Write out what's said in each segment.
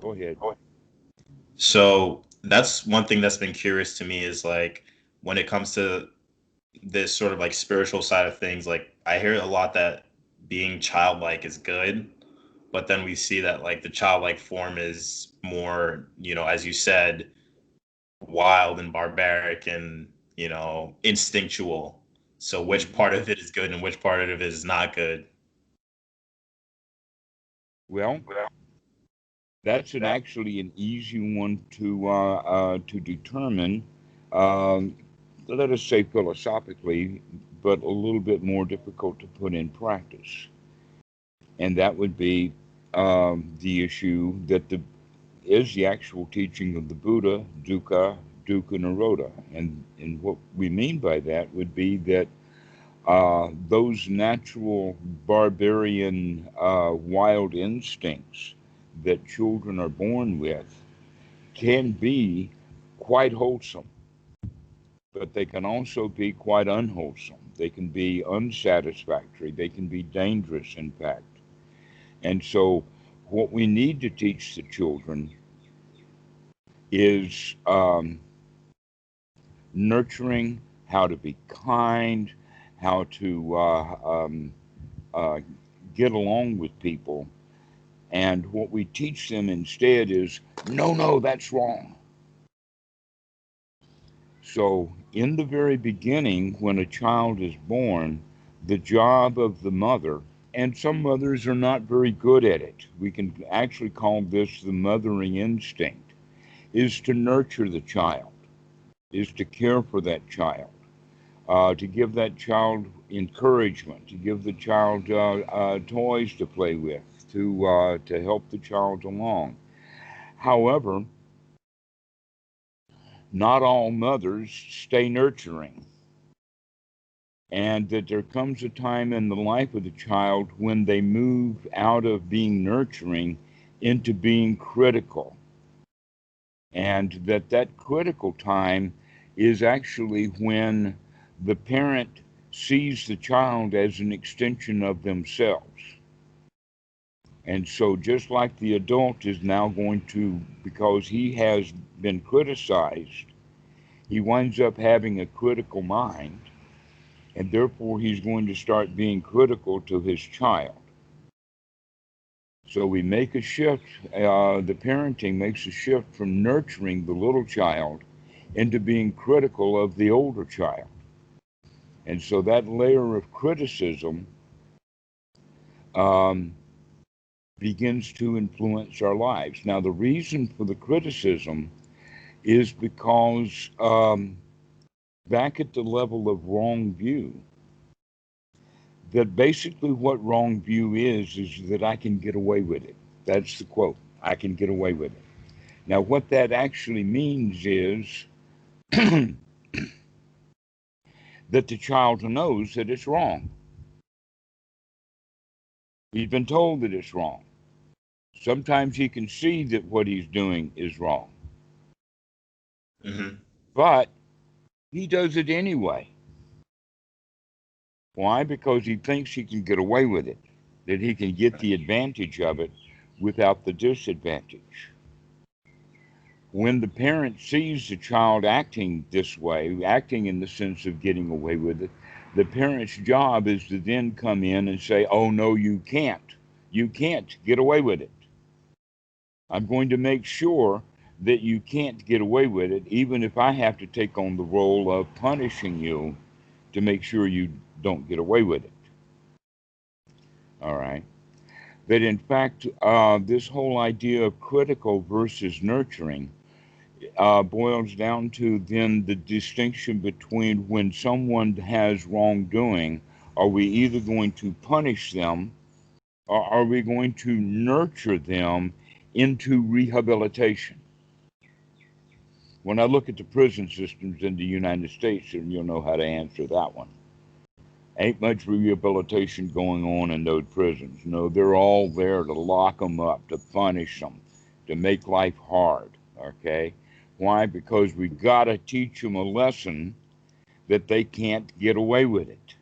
Go ahead. So that's one thing that's been curious to me is like when it comes to this sort of like spiritual side of things, like I hear a lot that being childlike is good, but then we see that like the childlike form is more, as you said, wild and barbaric and, instinctual. So which Hmm. part of it is good and which part of it is not good? Well, that's actually an easy one to determine. Um, Let us say philosophically, but a little bit more difficult to put in practice. And that would be the issue that is the actual teaching of the Buddha, dukkha, nirodha. And what we mean by that would be that those natural barbarian wild instincts that children are born with can be quite wholesome, but they can also be quite unwholesome. They can be unsatisfactory. They can be dangerous, in fact. And so, what we need to teach the children is nurturing, how to be kind, how to uh, get along with people. And what we teach them instead is no, no, that's wrong. So, in the very beginning, when a child is born, the job of the mother, and some mothers are not very good at it, we can actually call this the mothering instinct, is to nurture the child, is to care for that child, to give that child encouragement, to give the child toys to play with, to help the child along. However, not all mothers stay nurturing, and that there comes a time in the life of the child when they move out of being nurturing into being critical, and that critical time is actually when the parent sees the child as an extension of themselves. And so, just like the adult is now going to, because he has been criticized, he winds up having a critical mind, and therefore he's going to start being critical to his child. So we make a shift, the parenting makes a shift from nurturing the little child into being critical of the older child. And so that layer of criticism um, begins to influence our lives. Now, the reason for the criticism is because back at the level of wrong view, that basically what wrong view is that I can get away with it. That's the quote. I can get away with it. Now, what that actually means is that the child knows that it's wrong. He's been told that it's wrong. Sometimes he can see that what he's doing is wrong, Hmm. but he does it anyway. Why? Because he thinks he can get away with it, that he can get the advantage of it without the disadvantage. When the parent sees the child acting this way, acting in the sense of getting away with it, the parent's job is to then come in and say, oh, no, you can't. You can't get away with it. I'm going to make sure that you can't get away with it, even if I have to take on the role of punishing you to make sure you don't get away with it. All right. That in fact, this whole idea of critical versus nurturing boils down to then the distinction between when someone has wrongdoing, are we either going to punish them or are we going to nurture them into rehabilitation? When I look at the prison systems in the United States, and you'll know how to answer that one, ain't much rehabilitation going on in those prisons. No, they're all there to lock them up, to punish them, to make life hard. Okay? Why? Because we got to teach them a lesson that they can't get away with it.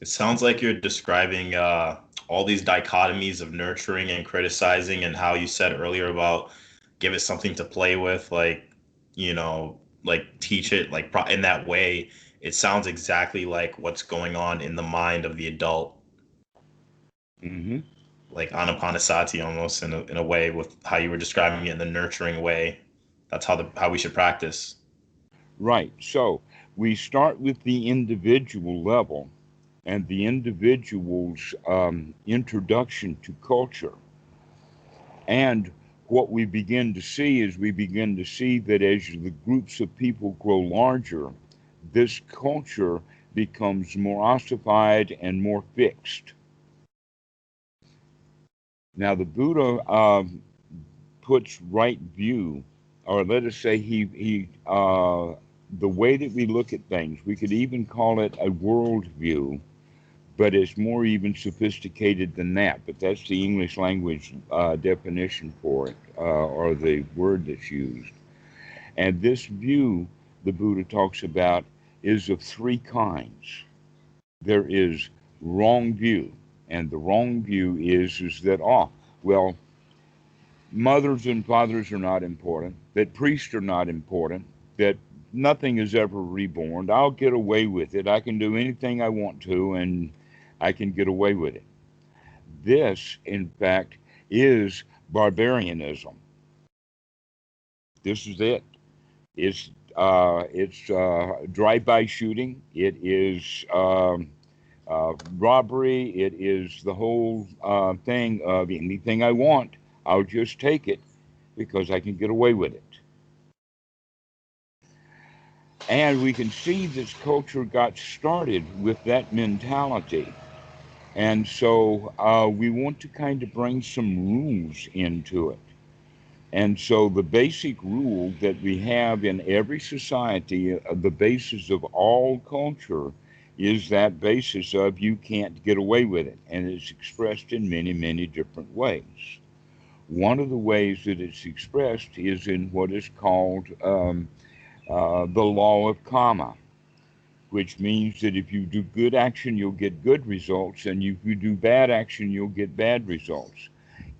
It sounds like you're describing all these dichotomies of nurturing and criticizing, and how you said earlier about give it something to play with, like teach it like in that way. It sounds exactly like what's going on in the mind of the adult, Hmm. like anapanasati almost in a way with how you were describing it in the nurturing way. That's how we should practice. Right. So we start with the individual level and the individual's introduction to culture. And what we begin to see is we begin to see that as the groups of people grow larger, this culture becomes more ossified and more fixed. Now, the Buddha puts right view, or let us say the way that we look at things, we could even call it a world view, but it's more even sophisticated than that. But that's the English language definition for it, or the word that's used. And this view the Buddha talks about is of three kinds. There is wrong view, and the wrong view is that well, mothers and fathers are not important, that priests are not important, that nothing is ever reborn. I'll get away with it. I can do anything I want to, and I can get away with it. This, in fact, is barbarianism. This is it. It's drive-by shooting. It is robbery. It is the whole thing of anything I want, I'll just take it because I can get away with it. And we can see this culture got started with that mentality. And so we want to kind of bring some rules into it. And so the basic rule that we have in every society, the basis of all culture, is that basis of you can't get away with it. And it's expressed in many, many different ways. One of the ways that it's expressed is in what is called the law of karma, which means that if you do good action, you'll get good results, and if you do bad action, you'll get bad results.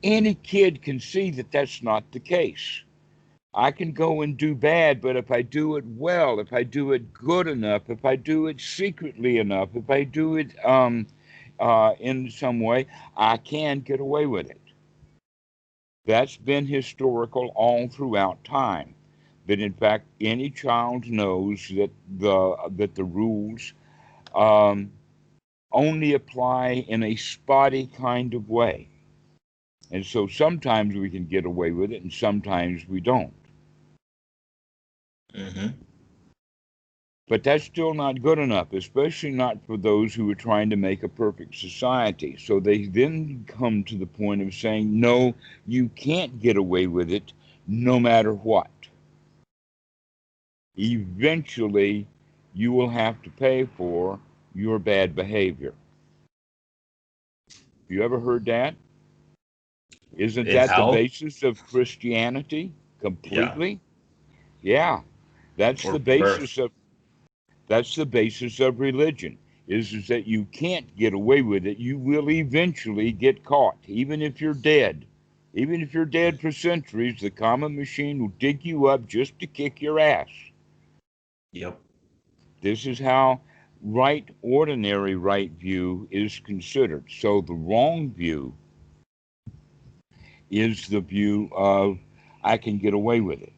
Any kid can see that that's not the case. I can go and do bad, but if I do it well, if I do it good enough, if I do it secretly enough, if I do it in some way, I can get away with it. That's been historical all throughout time. That in fact, any child knows that the rules um, only apply in a spotty kind of way, and so sometimes we can get away with it, and sometimes we don't. Hmm. But that's still not good enough, especially not for those who are trying to make a perfect society. So they then come to the point of saying, no, you can't get away with it no matter what. Eventually, you will have to pay for your bad behavior. Have you ever heard that? Isn't In that the hell, basis of Christianity yeah, completely? Yeah, that's or the birth. basis of That's the basis of religion, is that you can't get away with it. You will eventually get caught, even if you're dead. Even if you're dead for centuries, the karma machine will dig you up just to kick your ass. Yep. This is how ordinary right view is considered. So the wrong view is the view of I can get away with it.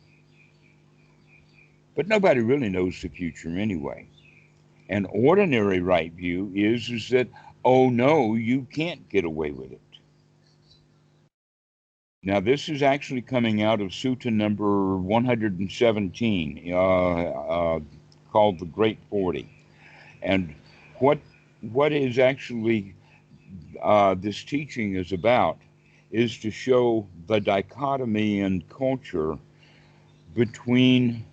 But nobody really knows the future anyway. An ordinary right view is that, oh no, you can't get away with it. Now, this is actually coming out of Sutta number 117, called the Great 40. And what what is actually this teaching is about is to show the dichotomy in culture between,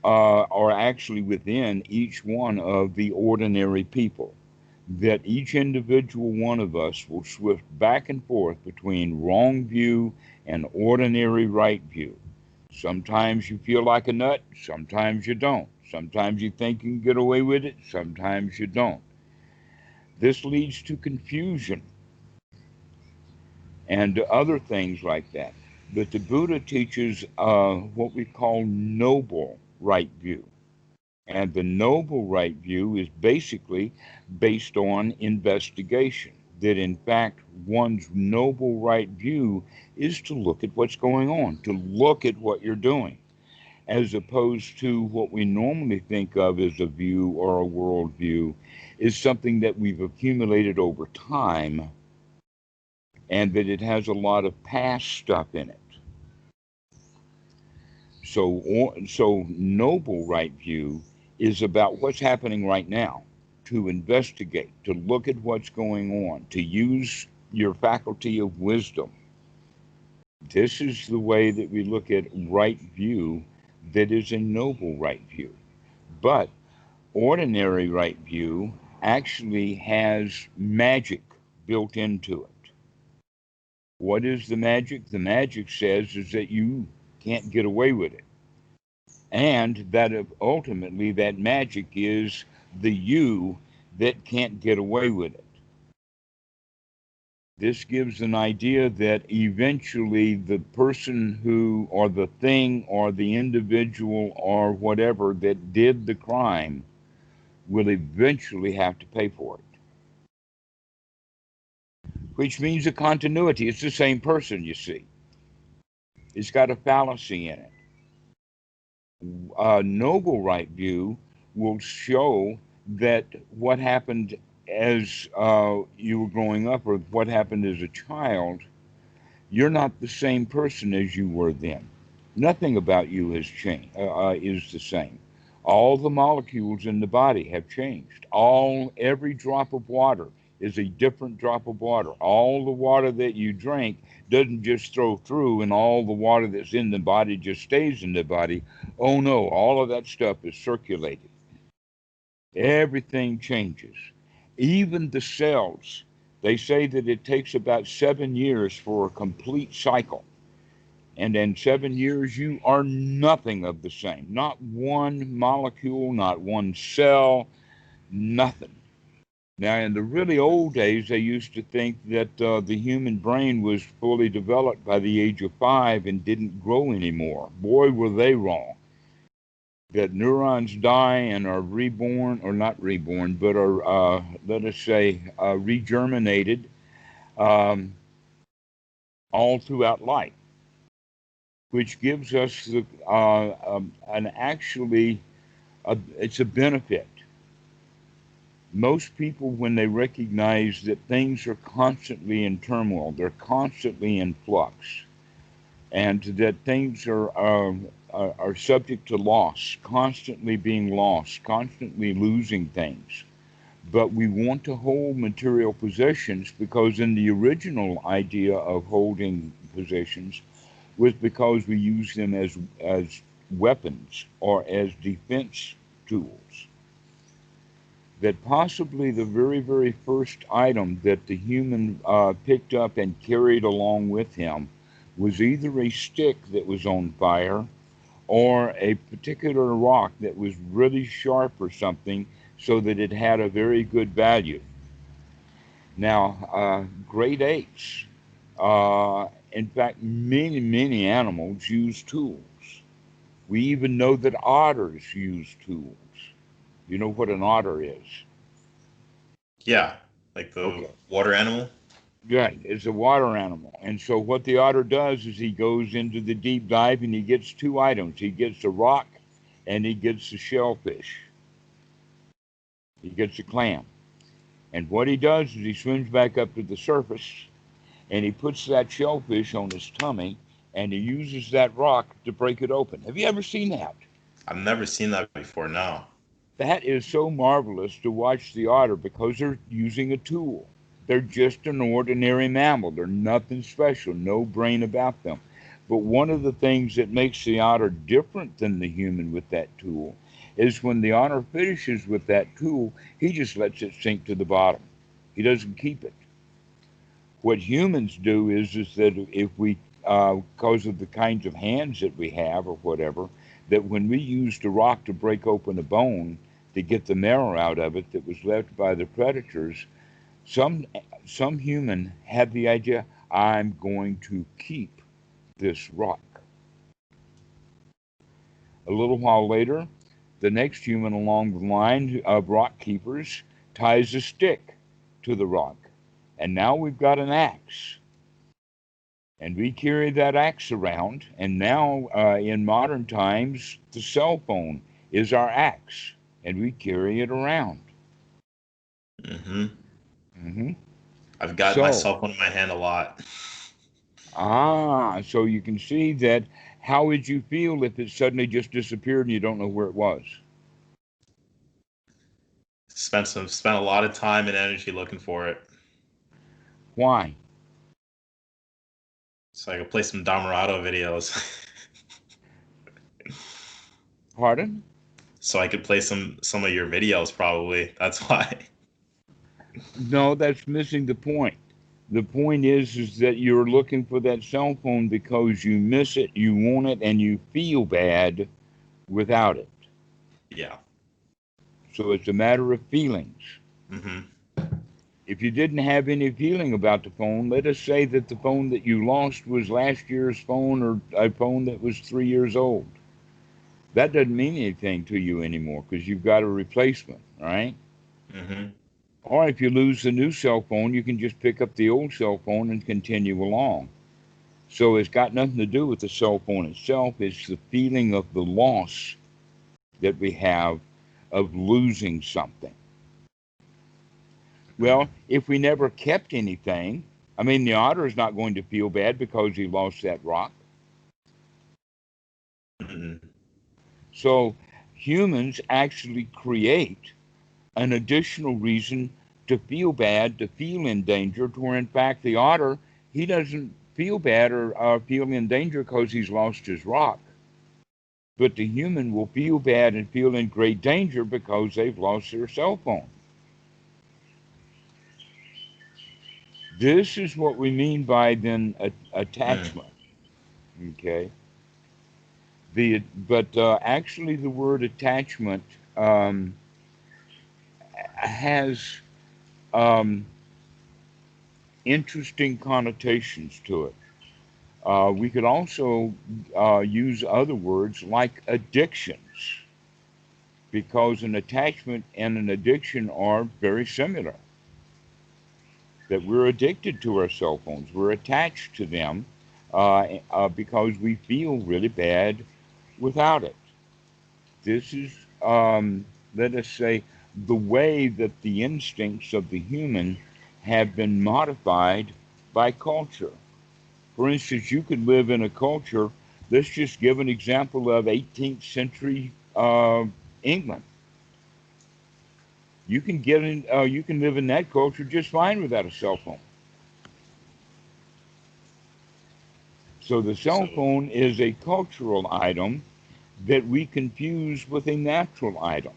or actually within each one of the ordinary people. That each individual one of us will swift back and forth between wrong view and ordinary right view. Sometimes you feel like a nut, sometimes you don't. Sometimes you think you can get away with it, sometimes you don't. This leads to confusion and other things like that. But the Buddha teaches what we call noble right view. And the noble right view is basically based on investigation. That in fact, one's noble right view is to look at what's going on, to look at what you're doing, as opposed to what we normally think of as a view or a worldview, is something that we've accumulated over time and that it has a lot of past stuff in it. So noble right view is about what's happening right now, to investigate, to look at what's going on, to use your faculty of wisdom. This is the way that we look at right view, that is a noble right view. But ordinary right view actually has magic built into it. What is the magic? The magic says is that you can't get away with it. And that ultimately that magic is the you that can't get away with it. This gives an idea that eventually the person who, or the thing, or the individual, or whatever that did the crime will eventually have to pay for it. Which means a continuity. It's the same person, you see. It's got a fallacy in it. A noble right view will show that what happened as you were growing up, or what happened as a child, you're not the same person as you were then. Nothing about you has changed, is the same. All the molecules in the body have changed. Every drop of water is a different drop of water. All the water that you drink doesn't just throw through and all the water that's in the body just stays in the body. Oh no, all of that stuff is circulated. Everything changes. Even the cells. They say that it takes about 7 years for a complete cycle. And in 7 years, you are nothing of the same. Not one molecule, not one cell, nothing. Now, in the really old days, they used to think that the human brain was fully developed by the age of 5 and didn't grow anymore. Boy, were they wrong. That neurons die and are reborn, or not reborn, but are, let us say, regerminated um, all throughout life, which gives us it's a benefit. Most people, when they recognize that things are constantly in turmoil, they're constantly in flux, and that things are subject to loss, constantly being lost, constantly losing things. But we want to hold material possessions because in the original idea of holding possessions was because we use them as weapons or as defense tools. That possibly the very, very first item that the human picked up and carried along with him was either a stick that was on fire or a particular rock that was really sharp or something, so that it had a very good value. Now, great apes, in fact, many, many animals use tools. We even know that otters use tools. You know what an otter is? Yeah, like the Okay. water animal. Right, it's a water animal. And so what the otter does is he goes into the deep dive and he gets two items. He gets a rock and he gets a shellfish. He gets a clam. And what he does is he swims back up to the surface and he puts that shellfish on his tummy and he uses that rock to break it open. Have you ever seen that? I've never seen that before. No. That is so marvelous to watch the otter because they're using a tool. They're just an ordinary mammal. They're nothing special, no brain about them. But one of the things that makes the otter different than the human with that tool is when the otter finishes with that tool, he just lets it sink to the bottom. He doesn't keep it. What humans do is that if we, because of the kinds of hands that we have or whatever, that when we used a rock to break open a bone to get the marrow out of it that was left by the predators, Some some human had the idea, I'm going to keep this rock. A little while later, the next human along the line of rock keepers ties a stick to the rock. And now we've got an axe. And we carry that axe around. And now, in modern times, the cell phone is our axe. And we carry it around. Hmm. Hmm. I've got my So, cell phone in my hand a lot. so you can see that. How would you feel if it suddenly just disappeared and you don't know where it was? Spent a lot of time and energy looking for it. Why? So I could play some Dhammarato videos. Pardon? So I could play some of your videos probably. That's why. No, that's missing the point. The point is that you're looking for that cell phone because you miss it, you want it, and you feel bad without it. Yeah. So it's a matter of feelings. Hmm. If you didn't have any feeling about the phone, let us say that the phone that you lost was last year's phone or a phone that was 3 years old. That doesn't mean anything to you anymore because you've got a replacement, right? Hmm. Or if you lose the new cell phone, you can just pick up the old cell phone and continue along. So it's got nothing to do with the cell phone itself. It's the feeling of the loss that we have of losing something. Well, if we never kept anything, I mean, the otter is not going to feel bad because he lost that rock. Hmm. So humans actually create an additional reason to feel bad, to feel endangered, where in fact the otter, he doesn't feel bad or feel in danger because he's lost his rock. But the human will feel bad and feel in great danger because they've lost their cell phone. This is what we mean by then Mm. attachment. Okay, but actually the word attachment um, has um, interesting connotations to it. We could also use other words like addictions because an attachment and an addiction are very similar. That we're addicted to our cell phones. We're attached to them because we feel really bad without it. This is, let us say, the way that the instincts of the human have been modified by culture. For instance, you could live in a culture, let's just give an example of 18th century England. You can live in that culture just fine without a cell phone. So the So cell phone is a cultural item that we confuse with a natural item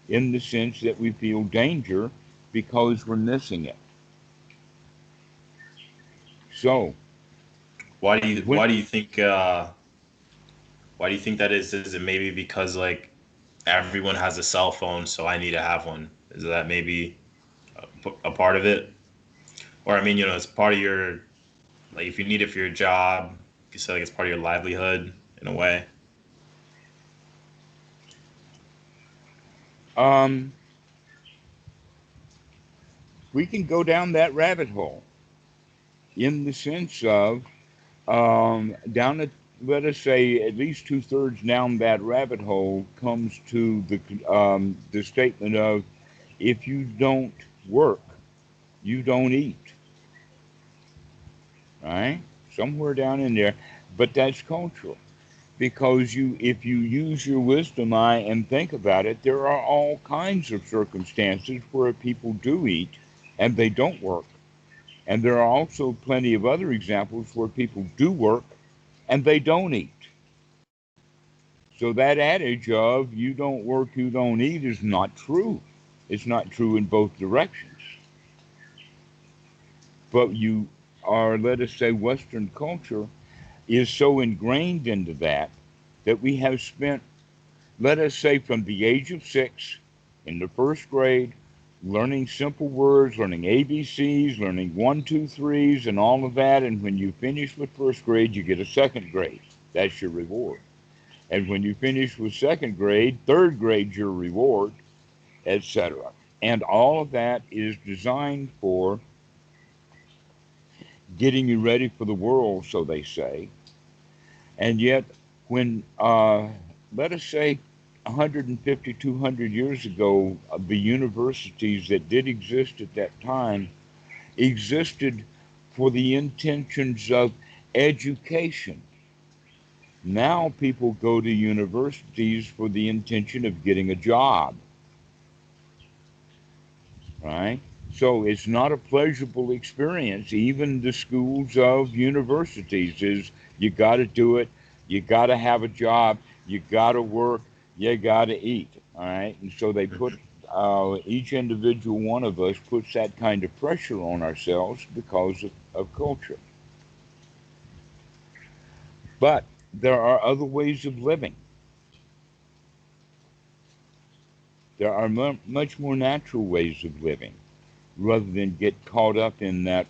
in the sense that we feel danger because we're missing it. So when why do you think that is? Is it maybe because like everyone has a cell phone, so I need to have one? Is that maybe a part of it? Or I mean, it's part of your, like if you need it for your job, you say like it's part of your livelihood in a way. um, we can go down that rabbit hole in the sense of down at let us say at least two-thirds down that rabbit hole comes to the statement of if you don't work, you don't eat. Right? Somewhere down in there, but that's cultural because if you use your wisdom eye and think about it, there are all kinds of circumstances where people do eat and they don't work. And there are also plenty of other examples where people do work and they don't eat. So that adage of you don't work, you don't eat is not true. It's not true in both directions. But you are, let us say, Western culture is so ingrained into that we have spent, let us say, from the age of 6 in the first grade learning simple words, learning ABCs, learning one, two, threes, and all of that. And when you finish with first grade, you get a second grade. That's your reward. And when you finish with second grade, third grade's your reward, etc. And all of that is designed for getting you ready for the world, so they say. And yet, when, let us say, 150, 200 years ago, the universities that did exist at that time existed for the intentions of education. Now people go to universities for the intention of getting a job, right? So it's not a pleasurable experience. Even the schools of universities is you got to do it, you got to have a job, you got to work, you got to eat, all right? And so they put each individual one of us puts that kind of pressure on ourselves because of culture. But there are other ways of living. There are much more natural ways of living, rather than get caught up in that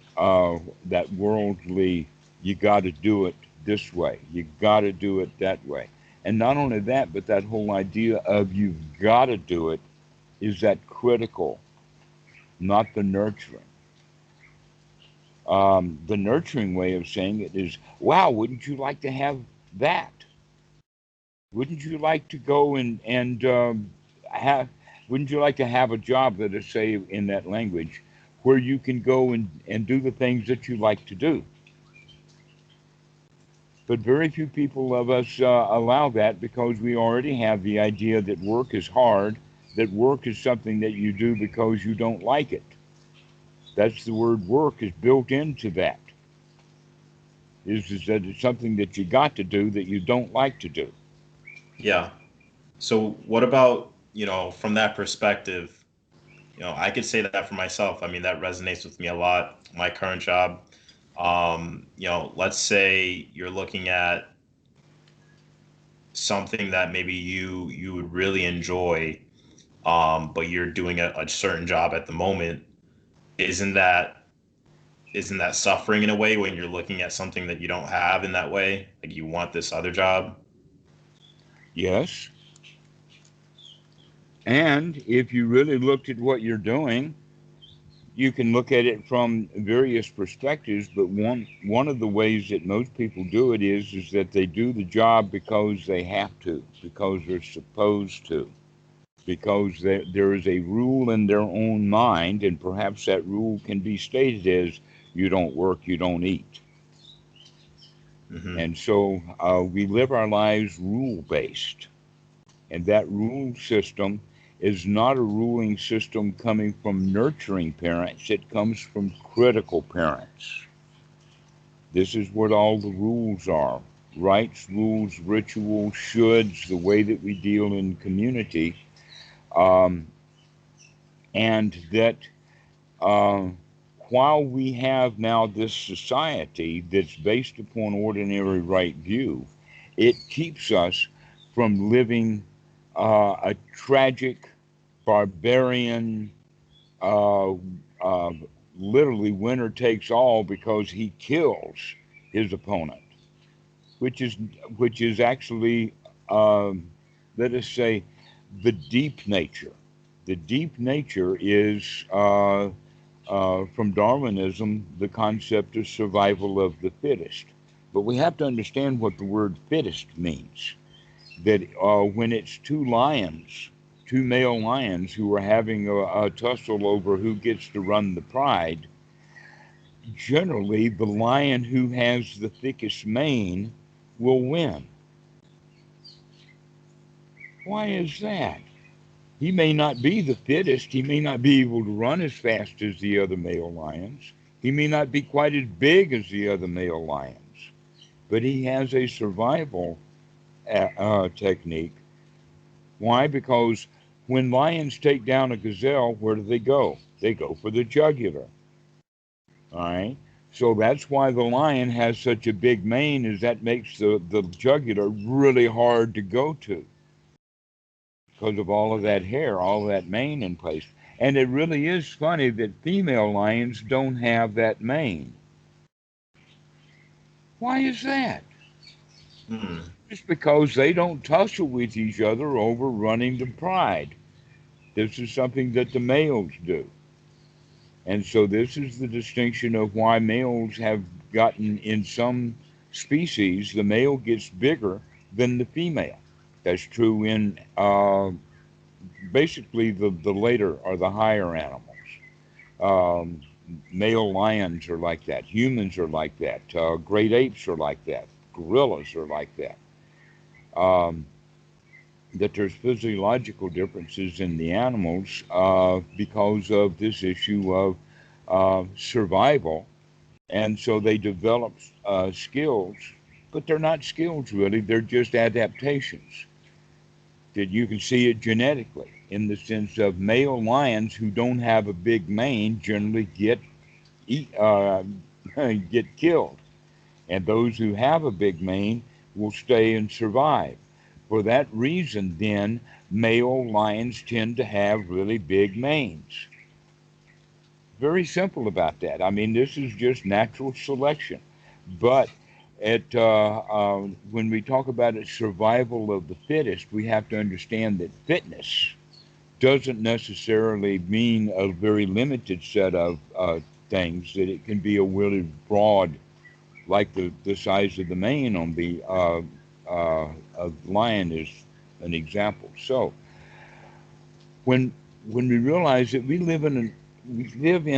worldly. You got to do it this way. You got to do it that way. And not only that, but that whole idea of you've got to do it is that critical, not the nurturing. The nurturing way of saying it is, wow, wouldn't you like to have that? Wouldn't you like to go and have? Wouldn't you like to have a job, let us say in that language, where you can go and do the things that you like to do? But very few people of us allow that because we already have the idea that work is hard, that work is something that you do because you don't like it. That's the word work is built into that. Is that it's something that you got to do that you don't like to do. Yeah. So what about, from that perspective, I could say that for myself. I mean, that resonates with me a lot. My current job, let's say you're looking at something that maybe you would really enjoy, but you're doing a certain job at the moment. Isn't that isn't that suffering in a way when you're looking at something that you don't have in that way? Like you want this other job? Yes. And if you really looked at what you're doing, you can look at it from various perspectives, but one of the ways that most people do it is that they do the job because they have to, because they're supposed to, because there is a rule in their own mind, and perhaps that rule can be stated as you don't work, you don't eat. Hmm. And so we live our lives rule based. And that rule system is not a ruling system coming from nurturing parents, it comes from critical parents. This is what all the rules are: rights, rules, rituals, shoulds, the way that we deal in community. Um, and that uh, while we have now this society that's based upon ordinary right view, it keeps us from living a tragic, barbarian, uh, uh, literally winner takes all because he kills his opponent, which is which is actually, um, let us say, the deep nature. The deep nature is from Darwinism, the concept of survival of the fittest. But we have to understand what the word fittest means. That when it's two lions, two male lions who are having a tussle over who gets to run the pride, generally the lion who has the thickest mane will win. Why is that? He may not be the fittest. He may not be able to run as fast as the other male lions. He may not be quite as big as the other male lions. But he has a survival technique. Why? Because when lions take down a gazelle, where do they go? They go for the jugular. All right. So that's why the lion has such a big mane, is that makes the jugular really hard to go to because of all of that hair, all of that mane in place. And it really is funny that female lions don't have that mane. Why is that? Hmm. Just because they don't tussle with each other over running to pride. This is something that the males do. And so this is the distinction of why males have gotten, in some species, the male gets bigger than the female. That's true in basically the later or the higher animals. Um, Male lions are like that. Humans are like that. Great apes are like that. Gorillas are like that. Um, that there's physiological differences in the animals because of this issue of survival. And so they develop skills, but they're not skills really, they're just adaptations. That you can see it genetically in the sense of male lions who don't have a big mane generally eat, get killed, and those who have a big mane will stay and survive. For that reason, then, male lions tend to have really big manes. Very simple about that. I mean, this is just natural selection. But when we talk about it, survival of the fittest, we have to understand that fitness doesn't necessarily mean a very limited set of things, that it can be a really broad, like the size of the mane on the lion is an example. So when we realize that we live in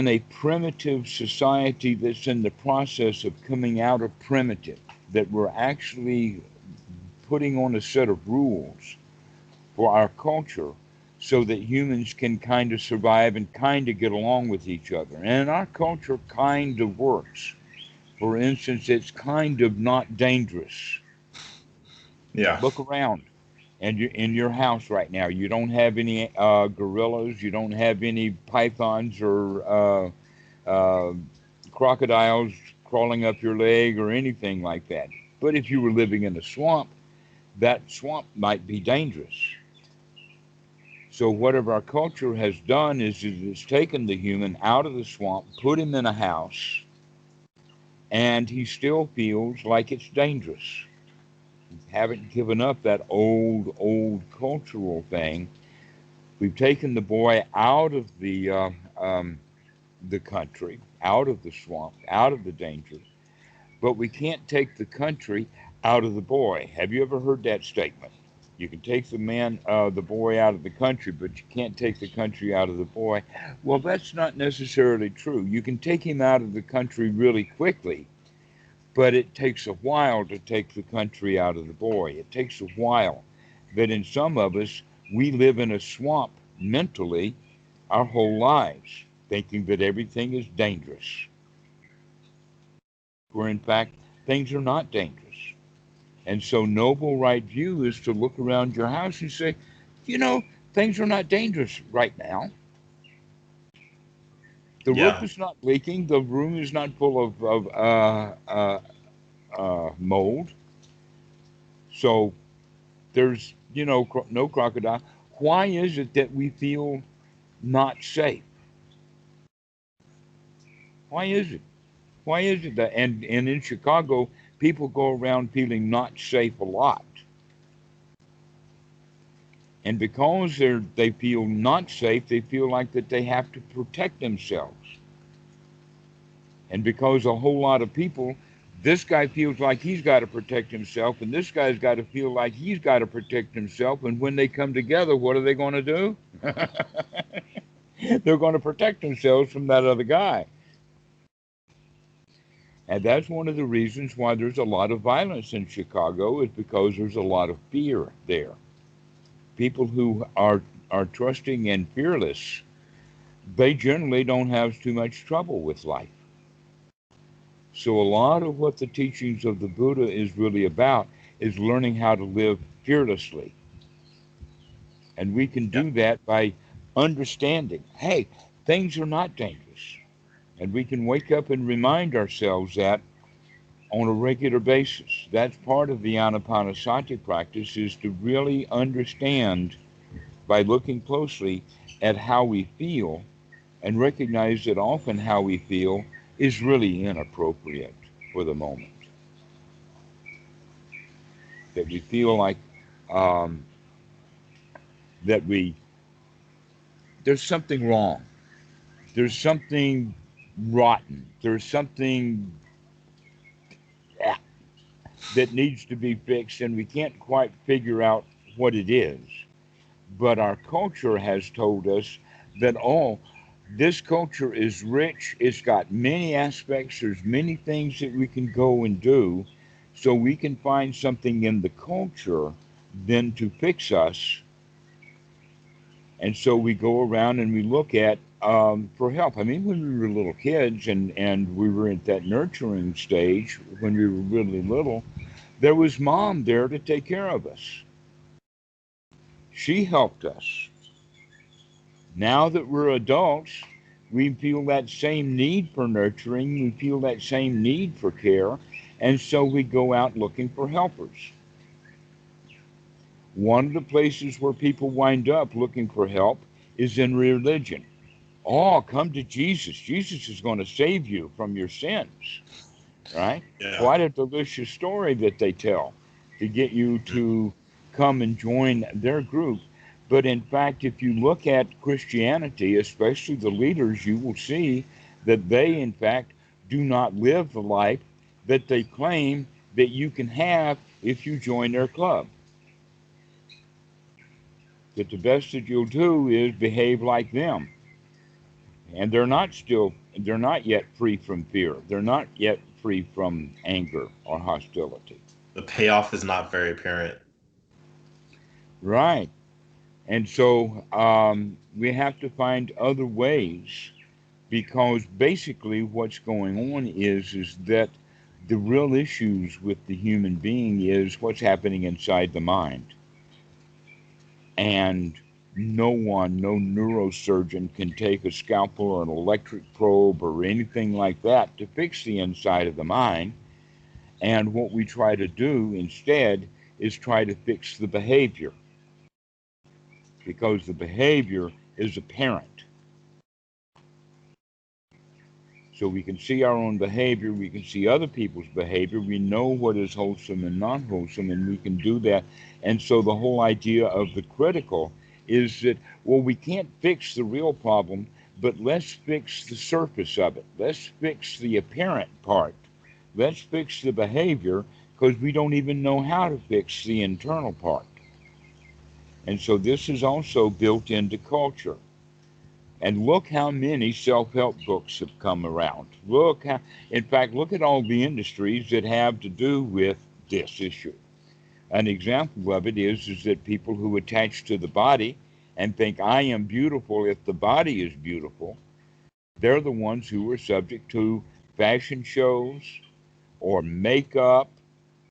a primitive society that's in the process of coming out of primitive, that we're actually putting on a set of rules for our culture so that humans can kind of survive and kind of get along with each other. And our culture kind of works. For instance, it's kind of not dangerous. Yeah. Look around. And you, in your house right now, you don't have any gorillas, you don't have any pythons or uh, crocodiles crawling up your leg or anything like that. But if you were living in a swamp, that swamp might be dangerous. So whatever our culture has done is it's taken the human out of the swamp, put him in a house, and he still feels like it's dangerous. Haven't given up that old cultural thing. We've taken the boy out of the country, out of the swamp, out of the danger, but we can't take the country out of the boy. Have you ever heard that statement? You can take the boy out of the country, but you can't take the country out of the boy. Well, that's not necessarily true. You can take him out of the country really quickly, but it takes a while to take the country out of the boy. It takes a while. That in some of us, we live in a swamp mentally our whole lives, thinking that everything is dangerous, where in fact things are not dangerous. And so, noble right view is to look around your house and say, you know, things are not dangerous right now. The roof Yeah. is not leaking. The room is not full of mold. So there's, no crocodile. Why is it that we feel not safe? Why is it? Why is it that, and in Chicago, people go around feeling not safe a lot. And because they feel not safe, they feel like that they have to protect themselves. And because a whole lot of people, this guy feels like he's got to protect himself, and this guy's got to feel like he's got to protect himself. And when they come together, what are they going to do? They're going to protect themselves from that other guy. And that's one of the reasons why there's a lot of violence in Chicago, is because there's a lot of fear there. People who are trusting and fearless, they generally don't have too much trouble with life. So a lot of what the teachings of the Buddha is really about is learning how to live fearlessly. And we can Yeah. do that by understanding, hey, things are not dangerous. And we can wake up and remind ourselves that on a regular basis. That's part of the Anapanasati practice, is to really understand by looking closely at how we feel and recognize that often how we feel is really inappropriate for the moment. That we feel like um, that there's something wrong, there's something rotten, there's something ah, that needs to be fixed, and we can't quite figure out what it is. But our culture has told us that this culture is rich, it's got many aspects, there's many things that we can go and do, so we can find something in the culture then to fix us. And so we go around and we look at for help. I mean, when we were little kids and we were at that nurturing stage, when we were really little, there was mom there to take care of us. She helped us. Now that we're adults, we feel that same need for nurturing, we feel that same need for care, and so we go out looking for helpers. One of the places where people wind up looking for help is in religion. Oh, come to Jesus. Jesus is going to save you from your sins, right? Yeah. Quite a delicious story that they tell to get you to come and join their group. But in fact, if you look at Christianity, especially the leaders, you will see that they, in fact, do not live the life that they claim that you can have if you join their club. That the best that you'll do is behave like them. And they're not yet free from fear. They're not yet free from anger or hostility. The payoff is not very apparent. Right. And so we have to find other ways because basically what's going on is that the real issues with the human being is what's happening inside the mind. And no one, no neurosurgeon can take a scalpel or an electric probe or anything like that to fix the inside of the mind. And what we try to do instead is try to fix the behavior because the behavior is apparent. So we can see our own behavior, we can see other people's behavior, we know what is wholesome and non wholesome, and we can do that. And so the whole idea of the critical is that, well, we can't fix the real problem, but let's fix the surface of it. Let's fix the apparent part. Let's fix the behavior because we don't even know how to fix the internal part. And so this is also built into culture. And look how many self-help books have come around. In fact, look at all the industries that have to do with this issue. An example of it is that people who attach to the body and think I am beautiful if the body is beautiful, they're the ones who are subject to fashion shows or makeup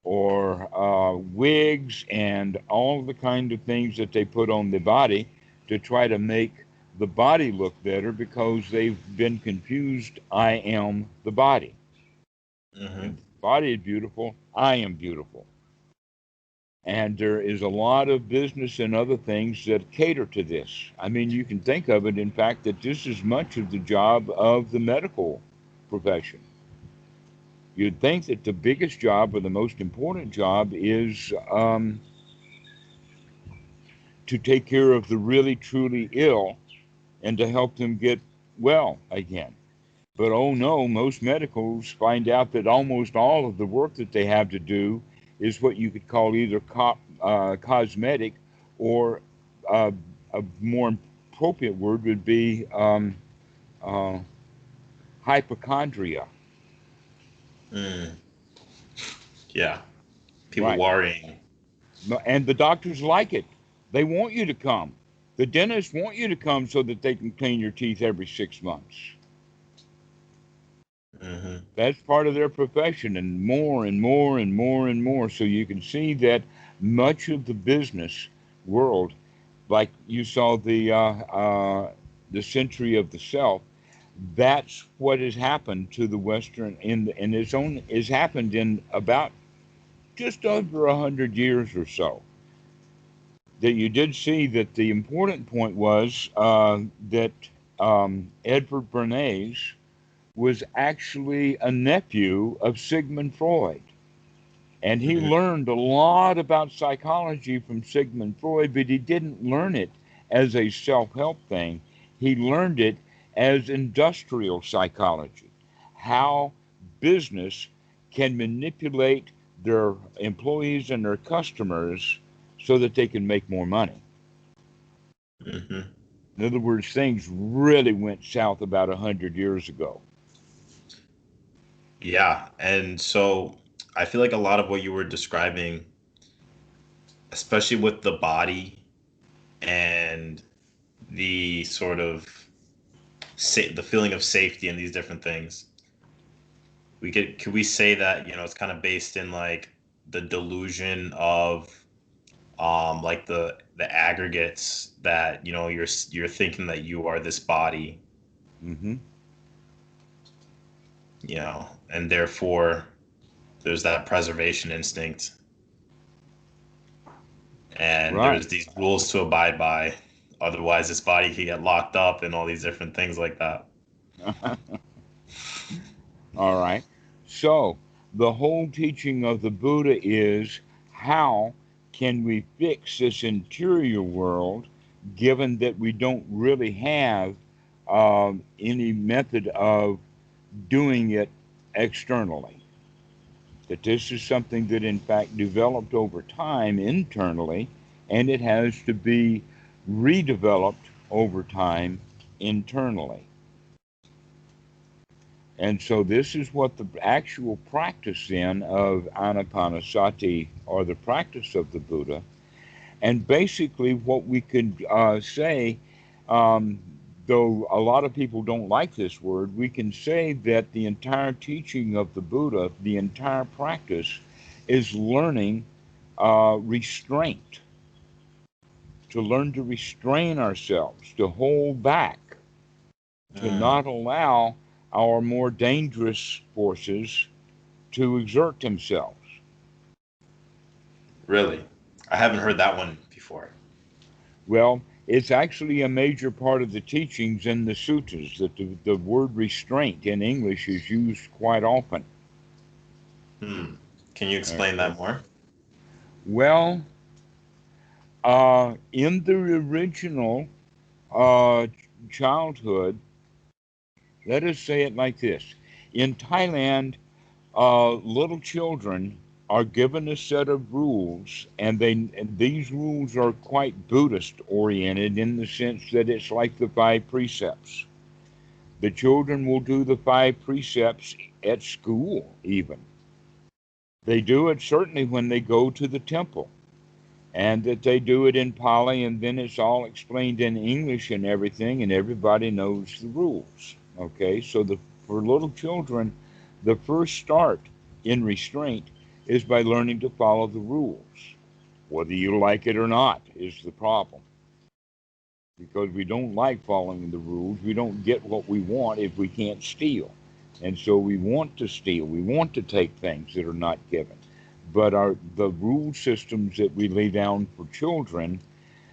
or wigs and all the kind of things that they put on the body to try to make the body look better because they've been confused. I am the body. Mm-hmm. And the body is beautiful. I am beautiful. And there is a lot of business and other things that cater to this. I mean, you can think of it, in fact, that this is much of the job of the medical profession. You'd think that the biggest job or the most important job is to take care of the really truly ill and to help them get well again. But oh no, most medicals find out that almost all of the work that they have to do is what you could call either cosmetic or a more appropriate word would be uh, hypochondria. Mm. Yeah. People Right. worrying. No, and the doctors like it. They want you to come. The dentists want you to come so that they can clean your teeth every 6 months. Mm-hmm. That's part of their profession, and more and more and more and more. So you can see that much of the business world, like you saw the century of the self, that's what has happened to the Western in its own has happened in about just over 100 years or so. that you did see that the important point was that Edward Bernays was actually a nephew of Sigmund Freud. And he Hmm. learned a lot about psychology from Sigmund Freud, but he didn't learn it as a self help thing. He learned it as industrial psychology, how business can manipulate their employees and their customers so that they can make more money. Hmm. In other words, things really went south about 100 years ago. Yeah, and so I feel like a lot of what you were describing, especially with the body and the sort of the feeling of safety and these different things, could we say that, it's kind of based in like the delusion of like the aggregates that, you're thinking that you are this body, Hmm. and therefore there's that preservation instinct, and Right. there's these rules to abide by, otherwise this body can get locked up and all these different things like that. All right. So, the whole teaching of the Buddha is how can we fix this interior world given that we don't really have any method of doing it externally? That this is something that, in fact, developed over time internally, and it has to be redeveloped over time internally. And so this is what the actual practice then of anapanasati, or the practice of the Buddha. And basically what we could say, um, though a lot of people don't like this word, we can say that the entire teaching of the Buddha, the entire practice, is learning restraint, to learn to restrain ourselves, to hold back, to Mm, not allow our more dangerous forces to exert themselves. really? I haven't heard that one before. Well, it's actually a major part of the teachings in the suttas that the word restraint in English is used quite often. Hmm. Can you explain Okay. that more? Well, in the original uh, childhood, let us say it like this. In Thailand, little children are given a set of rules, and these rules are quite Buddhist oriented in the sense that it's like the five precepts. The children will do the five precepts at school, even. They do it certainly when they go to the temple, and that they do it in Pali, and then it's all explained in English and everything, and everybody knows the rules. Okay, so for little children, the first start in restraint is by learning to follow the rules. Whether you like it or not is the problem, because we don't like following the rules. We don't get what we want if we can't steal. And so we want to steal. We want to take things that are not given. But the rule systems that we lay down for children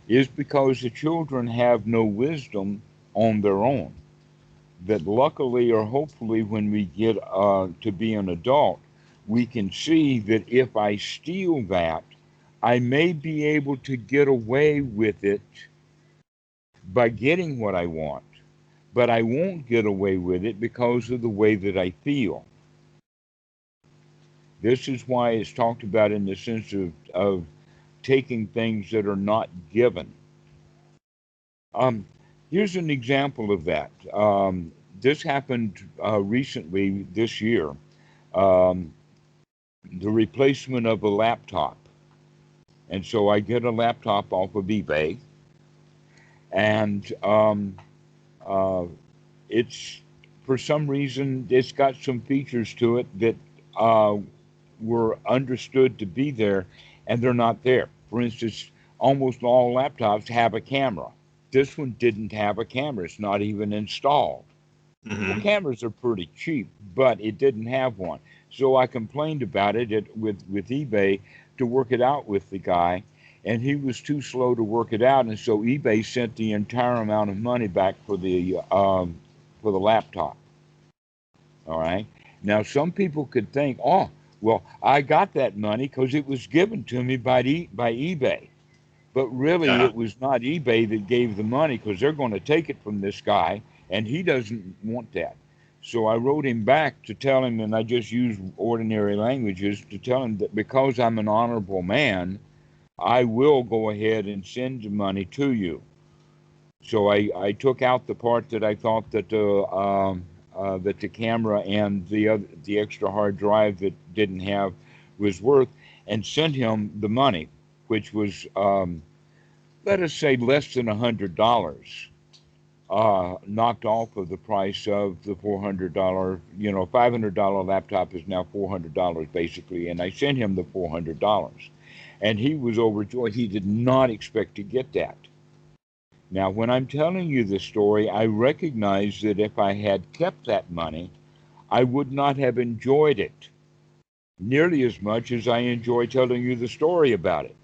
is because the children have no wisdom on their own. That luckily or hopefully, when we get to be an adult, we can see that if I steal that, I may be able to get away with it by getting what I want, but I won't get away with it because of the way that I feel. This is why it's talked about in the sense of taking things that are not given. Um, Here's an example of that. This happened recently this year. Um, the replacement of a laptop. And so I get a laptop off of eBay, and uh, it's for some reason it's got some features to it that uh, were understood to be there, and they're not there. For instance, almost all laptops have a camera. This one didn't have a camera. It's not even installed. Well, Hmm. cameras are pretty cheap, but it didn't have one. So I complained about it with eBay to work it out with the guy. and he was too slow to work it out, and so eBay sent the entire amount of money back for the laptop. All right. Now, some people could think, oh, well, I got that money because it was given to me by eBay. But really, Yeah. it was not eBay that gave the money because they're going to take it from this guy, and he doesn't want that. So I wrote him back to tell him, and I just used ordinary languages to tell him that because I'm an honorable man, I will go ahead and send the money to you. So I took out the part that I thought that the camera and the extra hard drive that didn't have was worth, and sent him the money, which was let us say less than $100, knocked off of the price of the $400. $500 laptop is now $400 basically, and I sent him the $400, and he was overjoyed. He did not expect to get that. Now, when I'm telling you this story, I recognize that if I had kept that money, I would not have enjoyed it nearly as much as I enjoy telling you the story about it.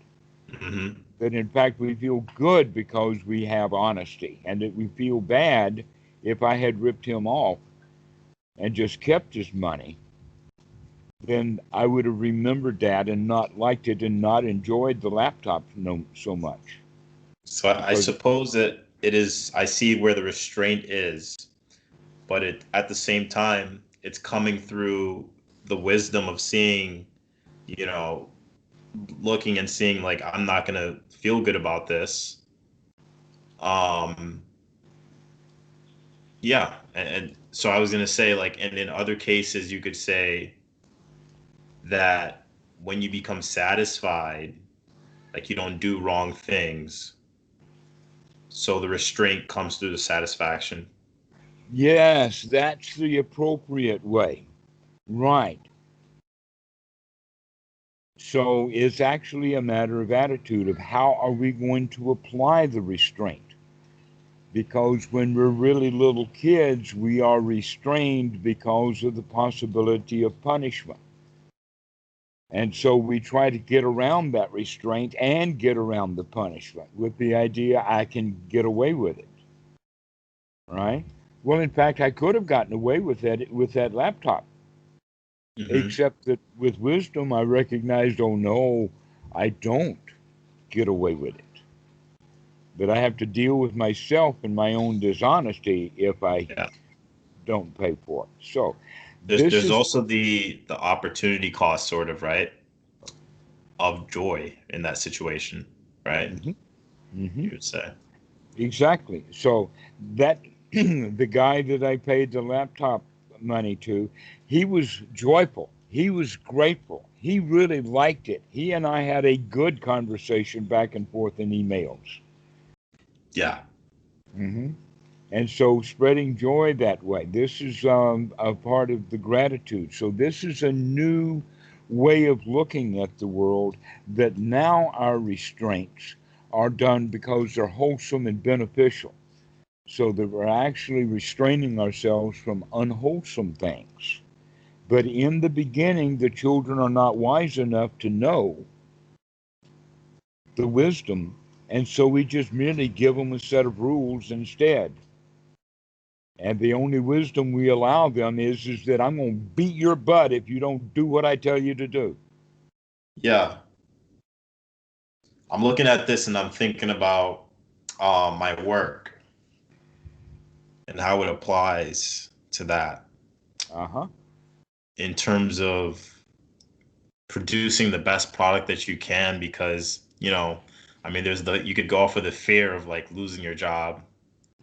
Hmm. That in fact we feel good because we have honesty, and that we feel bad if I had ripped him off and just kept his money, then I would have remembered that and not liked it and not enjoyed the laptop so much. So I Because suppose that it is, I see where the restraint is, but it at the same time, it's coming through the wisdom of seeing, you know, looking and seeing like I'm not gonna feel good about this. Um, yeah, and so I was gonna say like, and in other cases, you could say that when you become satisfied, like you don't do wrong things, so the restraint comes through the satisfaction. yes, that's the appropriate way. Right. So it's actually a matter of attitude of how are we going to apply the restraint? Because when we're really little kids, we are restrained because of the possibility of punishment. And so we try to get around that restraint and get around the punishment with the idea I can get away with it, right? Well, in fact, I could have gotten away with that laptop, Hmm. except that with wisdom, I recognized, oh no, I don't get away with it. That I have to deal with myself and my own dishonesty if I Yeah. don't pay for it. So There's this there's is also the opportunity cost, sort of, right, of joy in that situation, right? mhm, mhm, You would say. exactly. So that the guy that I paid the laptop money to, he was joyful. He was grateful. He really liked it. He and I had a good conversation back and forth in emails. Yeah. Hmm. And so spreading joy that way. This is a part of the gratitude. So this is a new way of looking at the world, that now our restraints are done because they're wholesome and beneficial. So that we're actually restraining ourselves from unwholesome things. But in the beginning, the children are not wise enough to know the wisdom. And so we just merely give them a set of rules instead. And the only wisdom we allow them is that I'm going to beat your butt if you don't do what I tell you to do. Yeah. I'm looking at this and I'm thinking about my work and how it applies to that Uh huh. in terms of producing the best product that you can, because, I mean, there's the you could go off with the fear of like losing your job,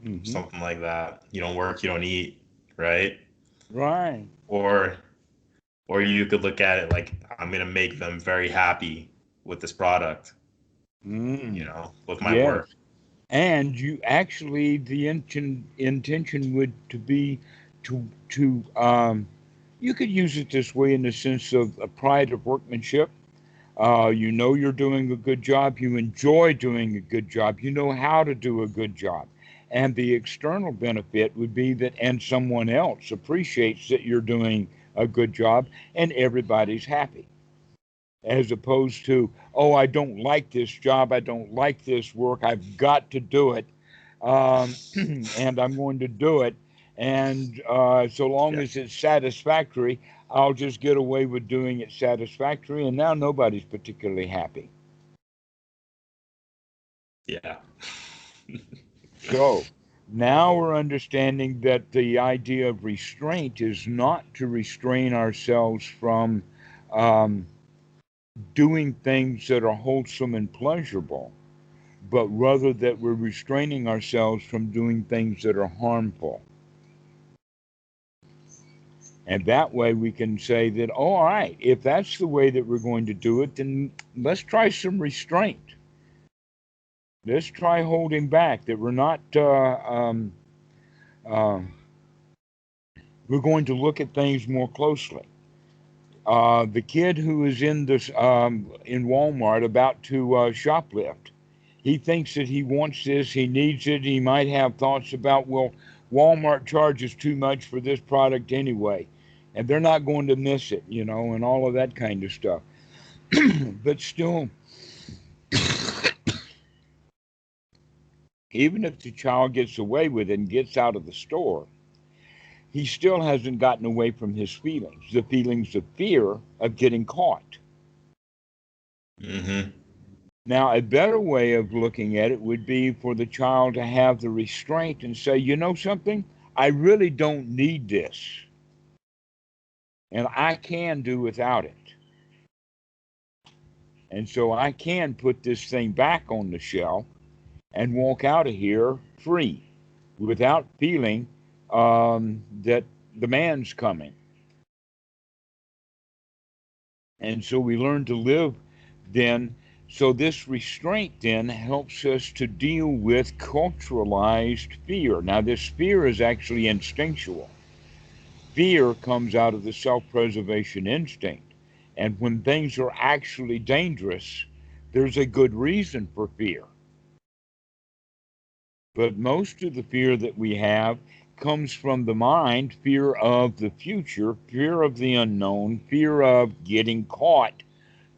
Mm-hmm. something like that. You don't work, you don't eat, right? Right. Or or you could look at it like I'm gonna make them very happy with this product, Mm. with my Yes. work. And you actually, the intention would to be to you could use it this way in the sense of a pride of workmanship. You know you're doing a good job. You enjoy doing a good job. You know how to do a good job. And the external benefit would be that, and someone else appreciates that you're doing a good job, and everybody's happy. as opposed to, oh, I don't like this job, I don't like this work, I've got to do it, and I'm going to do it. And so long Yeah. as it's satisfactory, I'll just get away with doing it satisfactory. And now nobody's particularly happy. Yeah. So now we're understanding that the idea of restraint is not to restrain ourselves from um, doing things that are wholesome and pleasurable, but rather that we're restraining ourselves from doing things that are harmful. And that way we can say that, oh, all right, if that's the way that we're going to do it, then let's try some restraint. Let's try holding back, that we're not, uh, we're going to look at things more closely. The kid who is in this in Walmart about to shoplift, he thinks that he wants this, he needs it. He might have thoughts about, well, Walmart charges too much for this product anyway, and they're not going to miss it, and all of that kind of stuff. But still, even if the child gets away with it and gets out of the store, he still hasn't gotten away from his feelings, the feelings of fear of getting caught. Mm-hmm. Now, a better way of looking at it would be for the child to have the restraint and say, you know something? I really don't need this, and I can do without it. And so I can put this thing back on the shelf and walk out of here free without feeling that the man's coming. And so we learn to live then. So this restraint then helps us to deal with culturalized fear. Now, this fear is actually instinctual. Fear comes out of the self preservation instinct. And when things are actually dangerous, there's a good reason for fear. But most of the fear that we have comes from the mind, fear of the future, fear of the unknown, fear of getting caught,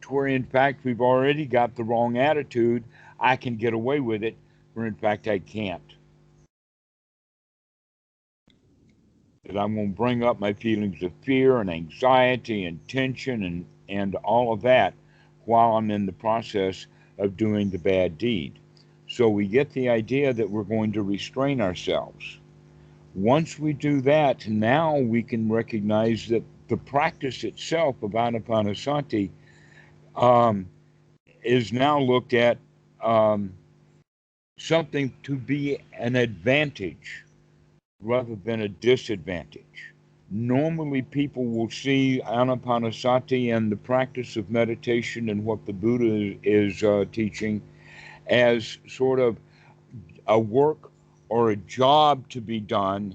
to where in fact we've already got the wrong attitude. I can get away with it, where in fact I can't. That I'm going to bring up my feelings of fear and anxiety and tension and all of that while I'm in the process of doing the bad deed. So we get the idea that we're going to restrain ourselves. Once we do that, now we can recognize that the practice itself of Anapanasati um, is now looked at um, something to be an advantage rather than a disadvantage. Normally, people will see Anapanasati and the practice of meditation and what the Buddha is teaching as sort of a work or a job to be done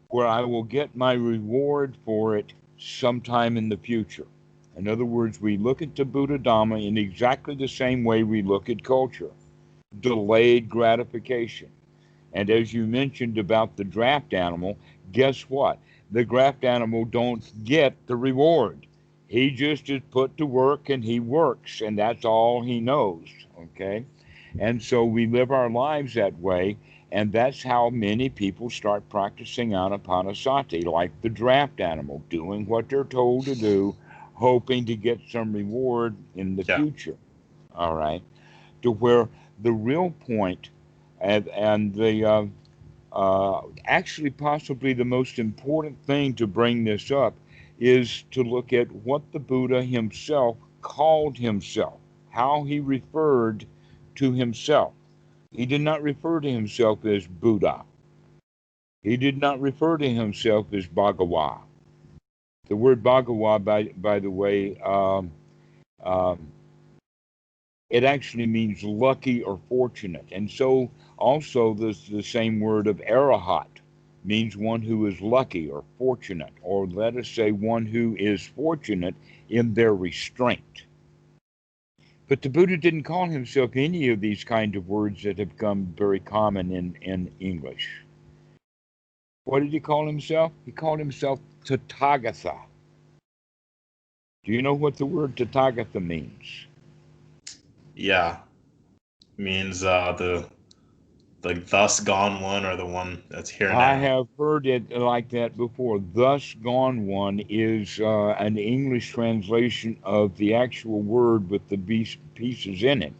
where I will get my reward for it sometime in the future. In other words, we look at the Buddha Dhamma in exactly the same way we look at culture, delayed gratification. And as you mentioned about the draft animal, guess what? The draft animal don't get the reward. He just is put to work and he works, and that's all he knows. Okay? And so we live our lives that way, and that's how many people start practicing anapanasati, like the draft animal, doing what they're told to do, hoping to get some reward in the Yeah. future. All right? To where the real point and the actually possibly the most important thing to bring this up is to look at what the Buddha himself called himself, how he referred to himself. He did not refer to himself as Buddha. He did not refer to himself as Bhagawa. The word Bhagawa, by the way, um, it actually means lucky or fortunate. And so also the same word of arahat means one who is lucky or fortunate, or let us say one who is fortunate in their restraint. But the Buddha didn't call himself any of these kind of words that have become very common in English. What did he call himself? He called himself Tathagata. Do you know what the word Tathagata means? Yeah, means the thus gone one, or the one that's here I now. have heard it like that before. Thus gone one is an English translation of the actual word with the pieces in it.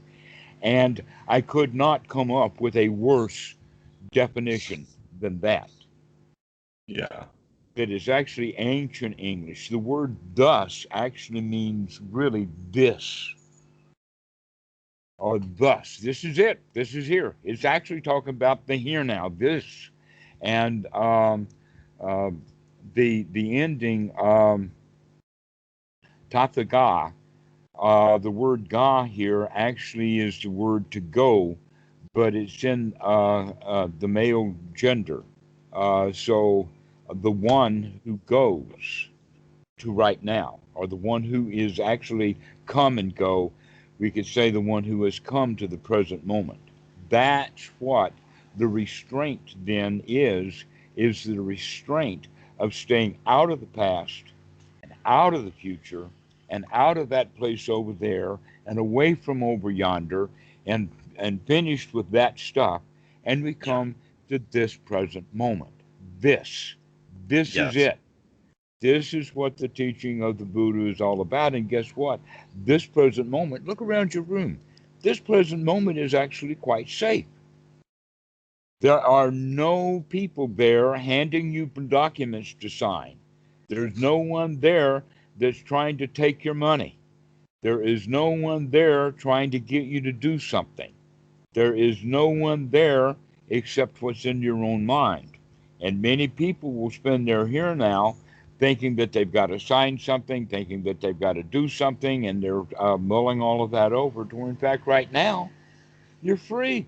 And I could not come up with a worse definition than that. Yeah. That is actually ancient English. The word thus actually means really this or thus. This is it. This is here. It's actually talking about the here now, this. And uh, the ending, tathaga, the word ga here actually is the word to go, but it's in the male gender. So the one who goes to right now, or the one who is actually come and go, we could say the one who has come to the present moment. That's what the restraint then is the restraint of staying out of the past and out of the future and out of that place over there and away from over yonder and finished with that stuff, and we Yeah. come to this present moment. This is Yes. it. This is what the teaching of the Buddha is all about. And guess what? This present moment, look around your room. This present moment is actually quite safe. There are no people there handing you documents to sign. There's no one there that's trying to take your money. There is no one there trying to get you to do something. There is no one there except what's in your own mind. And many people will spend their here now thinking that they've got to sign something, thinking that they've got to do something, and they're mulling all of that over. To in fact, right now, you're free.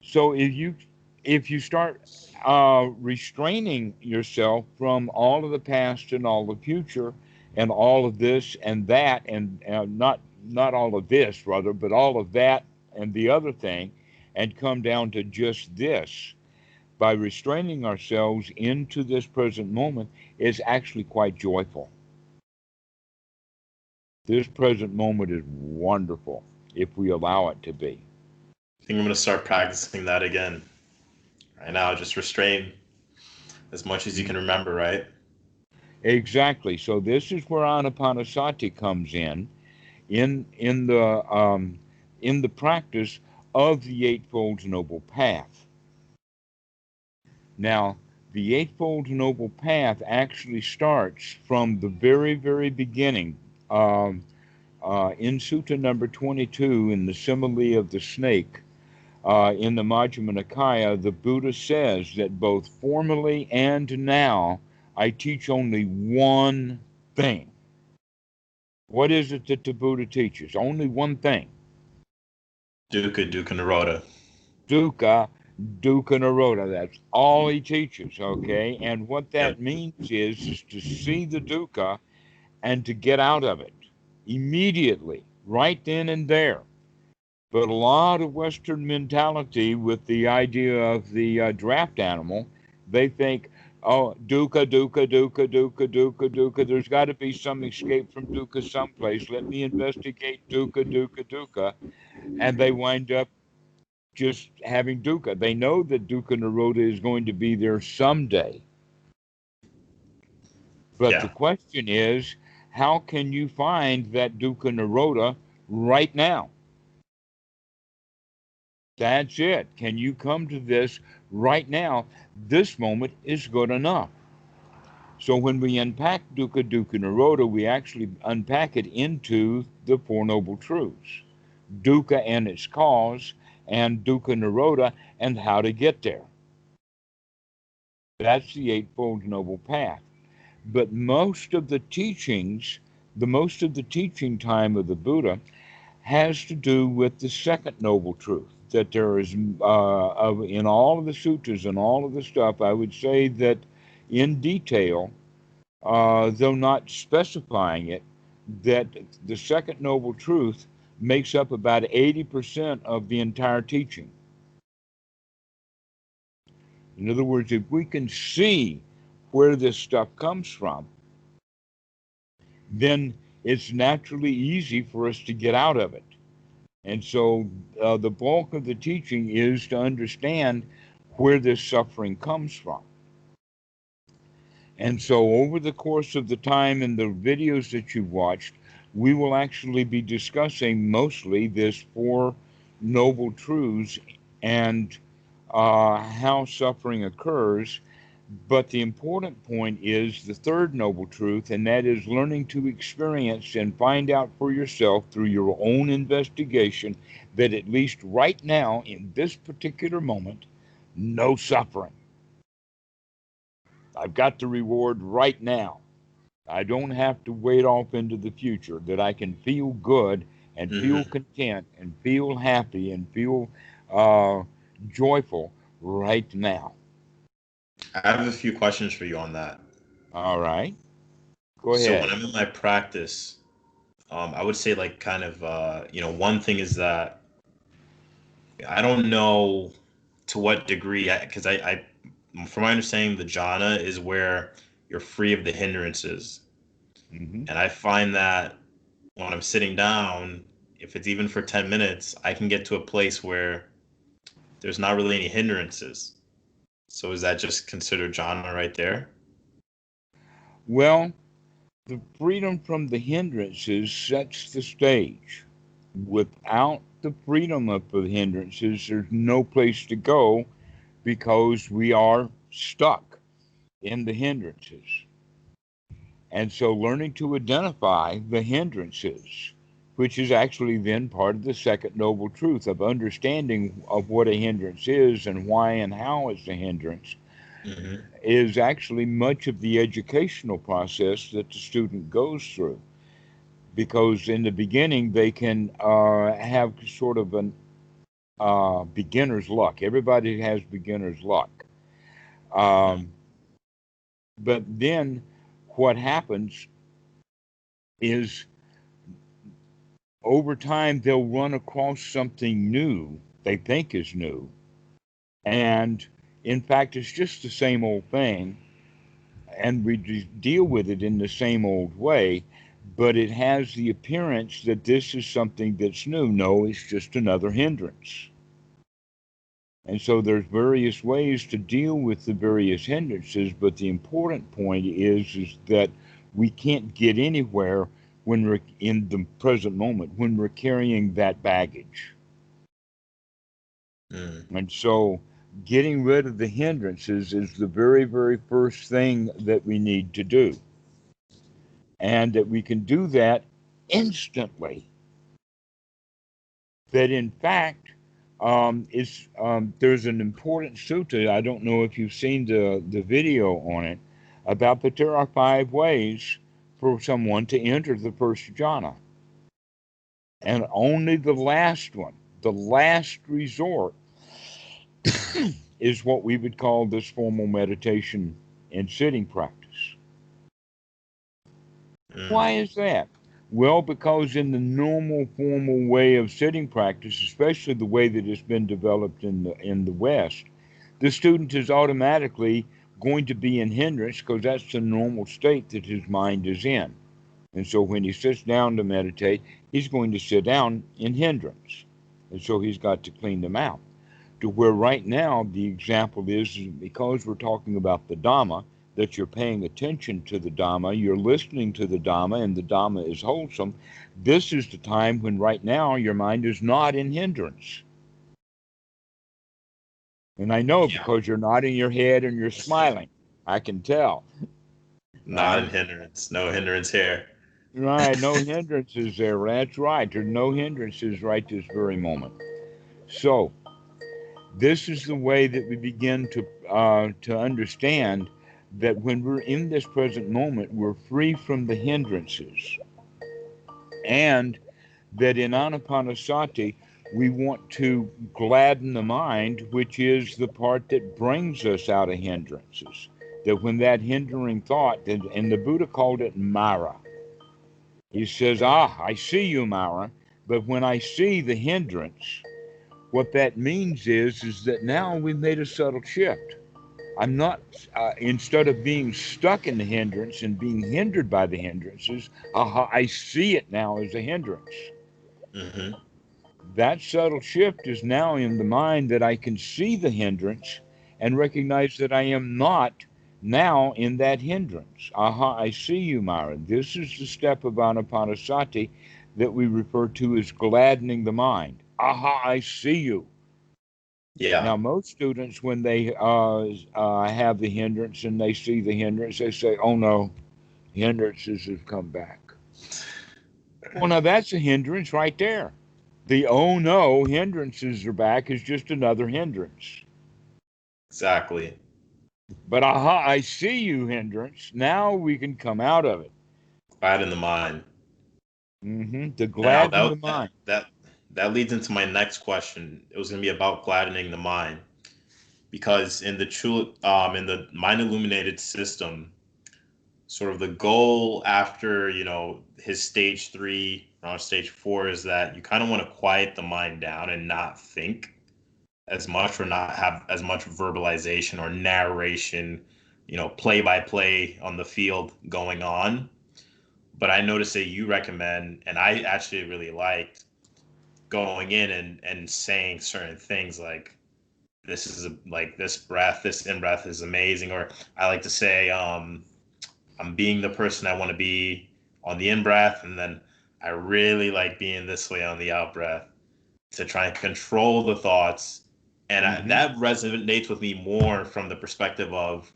So if you start restraining yourself from all of the past and all the future and all of this and that and not all of this rather, but all of that and the other thing, and come down to just this by restraining ourselves into this present moment is actually quite joyful. This present moment is wonderful if we allow it to be. I think I'm gonna start practicing that again. Right now, just restrain as much as you can remember, right? Exactly. So this is where anapanasati comes in the practice of the Eightfold Noble Path. Now, the Eightfold Noble Path actually starts from the very, very beginning. Um, in Sutta number 22, in the simile of the snake, in the Majjhima Nikaya, the Buddha says that both formerly and now I teach only one thing. What is it that the Buddha teaches? Only one thing. Dukkha Nirodha. Dukkha, dukkha nirodha. That's all he teaches, okay? And what Yep. that means is to see the dukkha and to get out of it immediately, right then and there. But a lot of Western mentality with the idea of the draft animal, they think, oh, dukkha, dukkha, dukkha, dukkha, dukkha, dukkha. There's got to be some escape from dukkha someplace. Let me investigate dukkha, dukkha, dukkha. And they wind up just having dukkha. They know that dukkha nirodha is going to be there someday. But the Yeah. question is, how can you find that dukkha nirodha right now? That's it. Can you come to this right now? This moment is good enough. So when we unpack dukkha, dukkha nirodha, we actually unpack it into the Four Noble Truths. Dukkha and its cause, and dukkha nirodha and how to get there. That's the Eightfold Noble Path. But most of the teaching time of the Buddha has to do with the second noble truth. That there is, in all of the sutras and all of the stuff, I would say that in detail, though not specifying it, that the second noble truth makes up about 80% of the entire teaching. In other words, if we can see where this stuff comes from, then it's naturally easy for us to get out of it. And so the bulk of the teaching is to understand where this suffering comes from. And so over the course of the time in the videos that you've watched, we will actually be discussing mostly this Four Noble Truths and how suffering occurs. But the important point is the third noble truth, and that is learning to experience and find out for yourself through your own investigation that at least right now, in this particular moment, no suffering. I've got the reward right now. I don't have to wait off into the future, that I can feel good and feel Hmm. content and feel happy and feel uh, joyful right now. I have a few questions for you on that. All right, go So when ahead. I'm in my practice, I would say like kind of one thing is that I don't know to what degree, because from my understanding, the jhana is where you're free of the hindrances, Hmm. and I find that when I'm sitting down, if it's even for 10 minutes, I can get to a place where there's not really any hindrances. So is that just considered jhana right there? Well, the freedom from the hindrances sets the stage. Without the freedom of the hindrances, there's no place to go because we are stuck in the hindrances. And so learning to identify the hindrances, which is actually then part of the second noble truth of understanding of what a hindrance is and why and how it's a hindrance, Hmm. is actually much of the educational process that the student goes through. Because in the beginning, they can have sort of an beginner's luck. Everybody has beginner's luck. Um, but then what happens is over time, they'll run across something new they think is new. And in fact, it's just the same old thing. And we deal with it in the same old way. But it has the appearance that this is something that's new. No, it's just another hindrance. And so there's various ways to deal with the various hindrances, but the important point is that we can't get anywhere when we're in the present moment, when we're carrying that baggage. Mm. And so getting rid of the hindrances is the very, very first thing that we need to do. And that we can do that instantly. That in fact, there's an important sutta. I don't know if you've seen the video on it about that there are 5 ways for someone to enter the first jhana, and only the last one, the last resort, is what we would call this formal meditation and sitting practice. Why Mm. is that? Well, because in the normal formal way of sitting practice, especially the way that it's been developed in the West, the student is automatically going to be in hindrance because that's the normal state that his mind is in. And so when he sits down to meditate, he's going to sit down in hindrance. And so he's got to clean them out. To where right now the example is because we're talking about the Dhamma, that you're paying attention to the Dhamma, you're listening to the Dhamma, and the Dhamma is wholesome. This is the time when right now your mind is not in hindrance. And I know Yeah, because you're nodding your head and you're smiling. I can tell, not right? in hindrance. No hindrance here. Right, no hindrances there. That's right. There's no hindrances right this very moment. So this is the way that we begin to understand that when we're in this present moment, we're free from the hindrances, and that in Anapanasati, we want to gladden the mind, which is the part that brings us out of hindrances. That when that hindering thought, and the Buddha called it Mara, he says, "Ah, I see you, Mara, but when I see the hindrance, what that means is that now we've made a subtle shift. I'm not, instead of being stuck in the hindrance and being hindered by the hindrances, I see it now as a hindrance. Mm-hmm. That subtle shift is now in the mind that I can see the hindrance and recognize that I am not now in that hindrance. I see you, Myron. This is the step of anapanasati that we refer to as gladdening the mind. I see you. Yeah. Now, most students, when they have the hindrance and they see the hindrance, they say, oh no, hindrances have come back. Well, now that's a hindrance right there. The oh no, hindrances are back is just another hindrance. Exactly. But I see you, hindrance. Now we can come out of it. Quiet in the mind. To Now gladden the mind. that leads into my next question. It was going to be about gladdening the mind, because in the mind illuminated system, sort of the goal after his stage 3, around stage 4, is that you kind of want to quiet the mind down and not think as much, or not have as much verbalization or narration, play by play on the field going on. But I noticed that you recommend, and I actually really liked, going in and saying certain things like, like this breath, this in breath is amazing. Or I like to say, I'm being the person I want to be on the in breath, and then I really like being this way on the out breath, to try and control the thoughts. And hmm that resonates with me more from the perspective of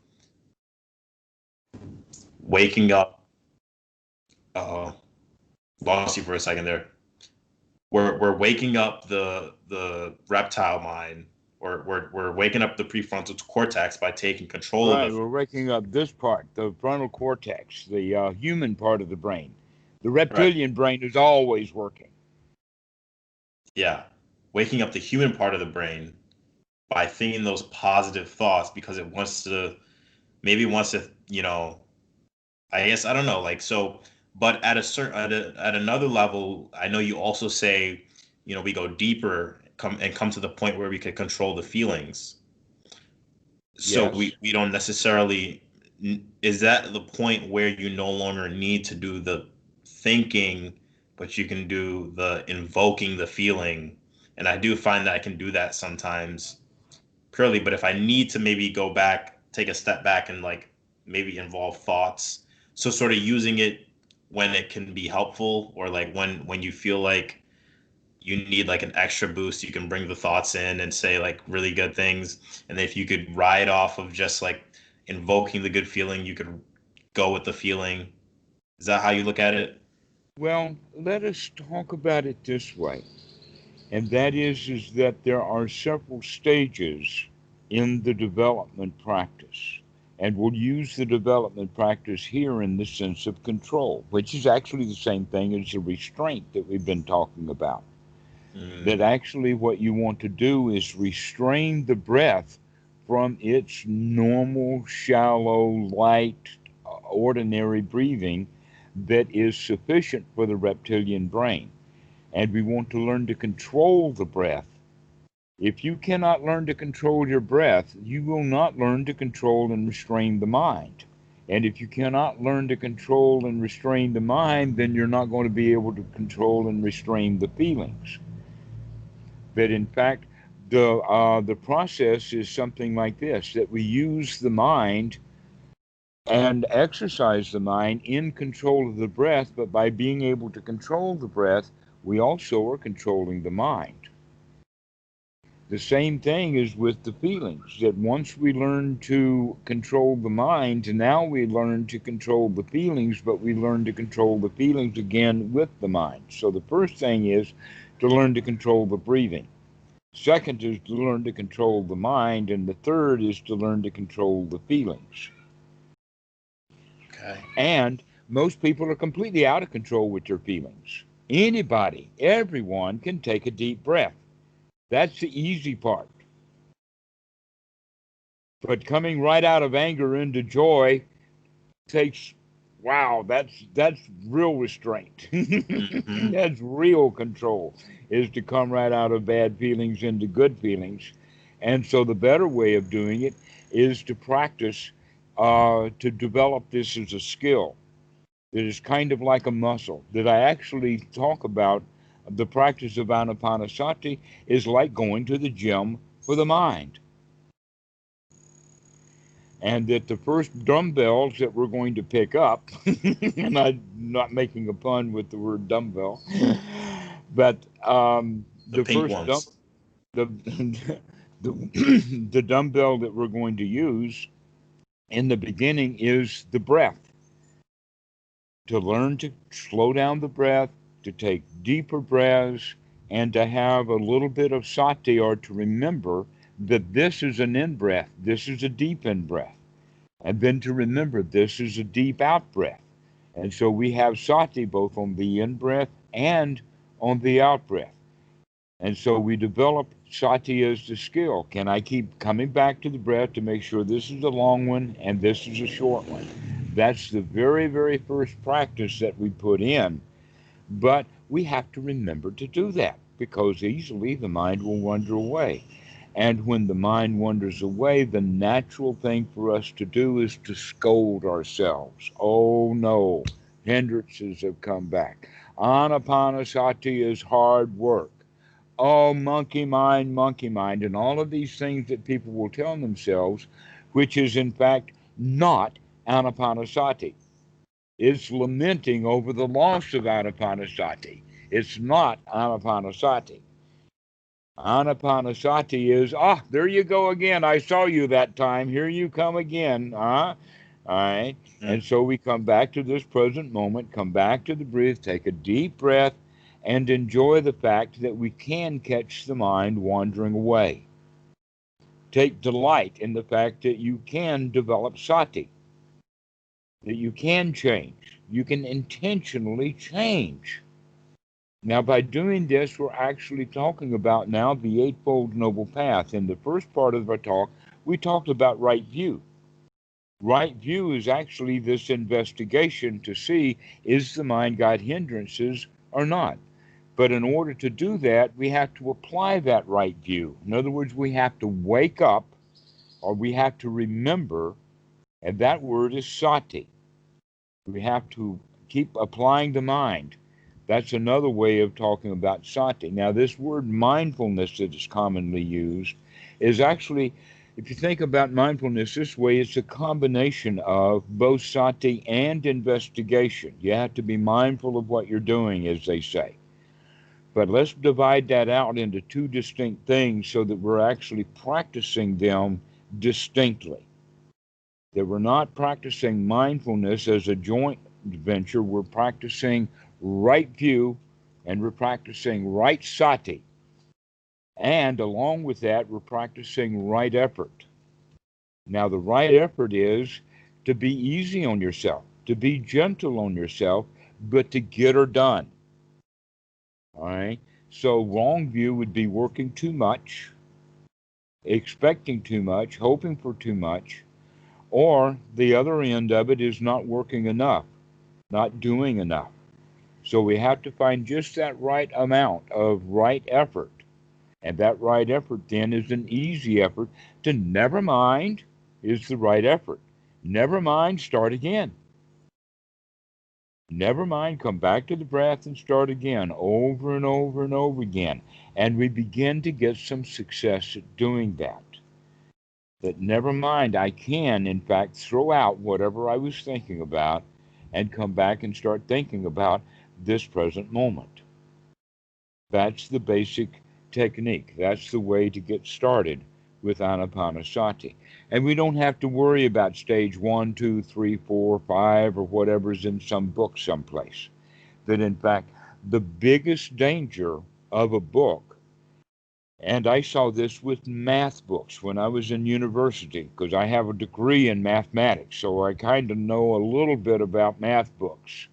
waking up. Uh, Lost you for a second there. We're waking up the reptile mind, or we're waking up the prefrontal cortex by taking control of Right, the. we're waking up this part, the frontal cortex, the human part of the brain. The Right. reptilian brain is always working. Yeah, waking up the human part of the brain by thinking those positive thoughts, because it wants to, maybe wants to, I guess, I don't know, like, so. But at a certain, at another level, I know you also say, we go deeper, come to the point where we can control the feelings. So Yes. we don't necessarily, is that the point where you no longer need to do the thinking, but you can do the invoking the feeling? And I do find that I can do that sometimes purely, but if I need to maybe go back, take a step back, and like maybe involve thoughts, so sort of using it when it can be helpful, or like when you feel like you need like an extra boost, you can bring the thoughts in and say like really good things. And if you could ride off of just like invoking the good feeling, you could go with the feeling. Is that how you look at it? Well, let us talk about it this way. And that is that there are several stages in the development practice. And we'll use the development practice here in the sense of control, which is actually the same thing as the restraint that we've been talking about. That Mm, actually what you want to do is restrain the breath from its normal, shallow, light, ordinary breathing that is sufficient for the reptilian brain. And we want to learn to control the breath. If you cannot learn to control your breath, you will not learn to control and restrain the mind. And if you cannot learn to control and restrain the mind, then you're not going to be able to control and restrain the feelings. That in fact, the process is something like this: that we use the mind and exercise the mind in control of the breath, but by being able to control the breath, we also are controlling the mind. The same thing is with the feelings, that once we learn to control the mind, now we learn to control the feelings, but we learn to control the feelings again with the mind. So the first thing is to learn to control the breathing. Second is to learn to control the mind, and the third is to learn to control the feelings. okay. And most people are completely out of control with their feelings. Anybody, everyone can take a deep breath. That's the easy part. But coming right out of anger into joy takes, wow, that's real restraint. Hmm. That's real control, is to come right out of bad feelings into good feelings. And so the better way of doing it is to practice, to develop this as a skill that is kind of like a muscle. That I actually talk about the practice of anapanasati is like going to the gym for the mind. And that the first dumbbells that we're going to pick up, and I'm not making a pun with the word dumbbell, but The the pink first ones. the, the dumbbell that we're going to use in the beginning is the breath. To learn to slow down the breath, to take deeper breaths, and to have a little bit of sati, or to remember that this is an in breath, this is a deep in breath, and then to remember this is a deep out breath. And so we have sati both on the in breath and on the out breath. And so we develop sati as the skill. Can I keep coming back to the breath to make sure this is a long one and this is a short one? That's the very, very first practice that we put in. But we have to remember to do that because easily the mind will wander away. And when the mind wanders away, the natural thing for us to do is to scold ourselves. Oh no, hindrances have come back. Anapanasati is hard work. Oh, monkey mind, and all of these things that people will tell themselves, which is in fact not anapanasati. It's lamenting over the loss of anapanasati. It's not anapanasati. Anapanasati is, there you go again. I saw you that time. Here you come again. All right. Mm. And so we come back to this present moment, come back to the breath, take a deep breath, and enjoy the fact that we can catch the mind wandering away. Take delight in the fact that you can develop sati, that you can change. You can intentionally change. Now, by doing this, we're actually talking about now the Eightfold Noble Path. In the first part of our talk, we talked about right view. Right view is actually this investigation to see is the mind got hindrances or not. But in order to do that, we have to apply that right view. In other words, we have to wake up or we have to remember, and that word is sati. We have to keep applying the mind. That's another way of talking about sati. Now, this word mindfulness that is commonly used is actually, if you think about mindfulness this way, it's a combination of both sati and investigation. You have to be mindful of what you're doing, as they say. But let's divide that out into two distinct things so that we're actually practicing them distinctly. That we're not practicing mindfulness as a joint venture, we're practicing right view and we're practicing right sati. And along with that, we're practicing right effort. Now, the right effort is to be easy on yourself, to be gentle on yourself, but to get her done. All right. So, wrong view would be working too much, expecting too much, hoping for too much, or the other end of it is not working enough, not doing enough. So we have to find just that right amount of right effort. And that right effort then is an easy effort to never mind is the right effort. Never mind, start again. Never mind, come back to the breath and start again, over and over and over again. And we begin to get some success at doing that. That never mind, I can, in fact, throw out whatever I was thinking about and come back and start thinking about this present moment. That's the basic technique. That's the way to get started with anapanasati. And we don't have to worry about stage 1, 2, 3, 4, 5, or whatever's in some book someplace. That in fact, the biggest danger of a book, and I saw this with math books when I was in university, because I have a degree in mathematics, so I kind of know a little bit about math books.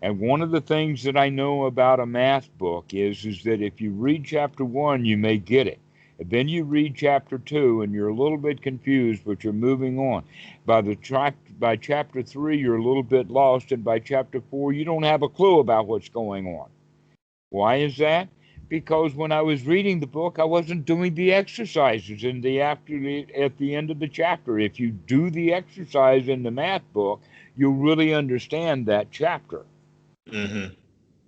And one of the things that I know about a math book is that if you read chapter 1, you may get it. And then you read chapter 2 and you're a little bit confused, but you're moving on. By chapter 3, you're a little bit lost, and by chapter 4, you don't have a clue about what's going on. Why is that? because when I was reading the book, I wasn't doing the exercises at the end of the chapter. If you do the exercise in the math book, you'll really understand that chapter. Mm-hmm.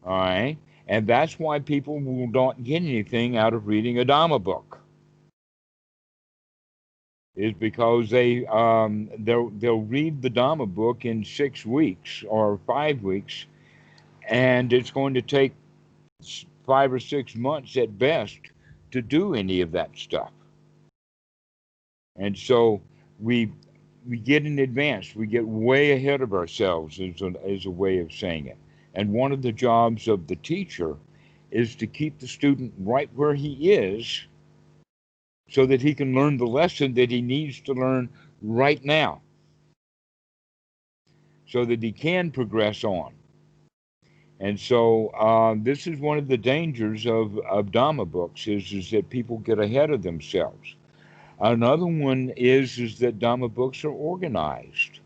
All right, and that's why people will not get anything out of reading a Dhamma book. Is because they'll read the Dhamma book in 6 weeks or 5 weeks, and it's going to take 5 or 6 months at best to do any of that stuff. And so we we get in advance. We get way ahead of ourselves, is a way of saying it. And one of the jobs of the teacher is to keep the student right where he is so that he can learn the lesson that he needs to learn right now, so that he can progress on. And so this is one of the dangers of Dhamma books is that people get ahead of themselves. Another one is that Dhamma books are organized.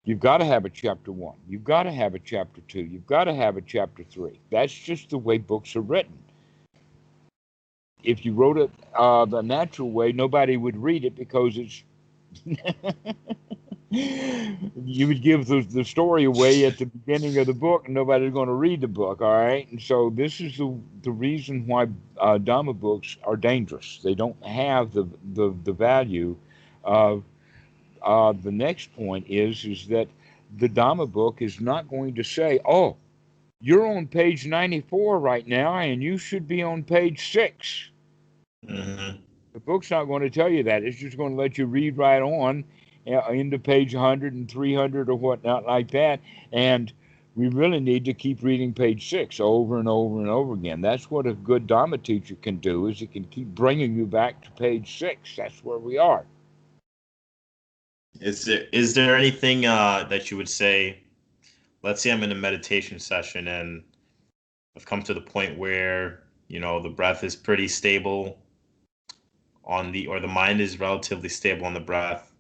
You've got to have a chapter 1. You've got to have a chapter 2. You've got to have a chapter 3. That's just the way books are written. If you wrote it the natural way, nobody would read it because it's you would give the story away at the beginning of the book and nobody's going to read the book, all right? And so this is the reason why Dhamma books are dangerous. They don't have the value of the next point is that the Dhamma book is not going to say, oh, you're on page 94 right now and you should be on page 6. Mm-hmm. The book's not going to tell you that. It's just going to let you read right on into page 100 and 300 or whatnot like that. And we really need to keep reading page 6 over and over and over again. That's what a good Dhamma teacher can do, is it can keep bringing you back to page 6. That's where we are. Is there anything that you would say? Let's say I'm in a meditation session and I've come to the point where the breath is pretty stable or the mind is relatively stable on the breath,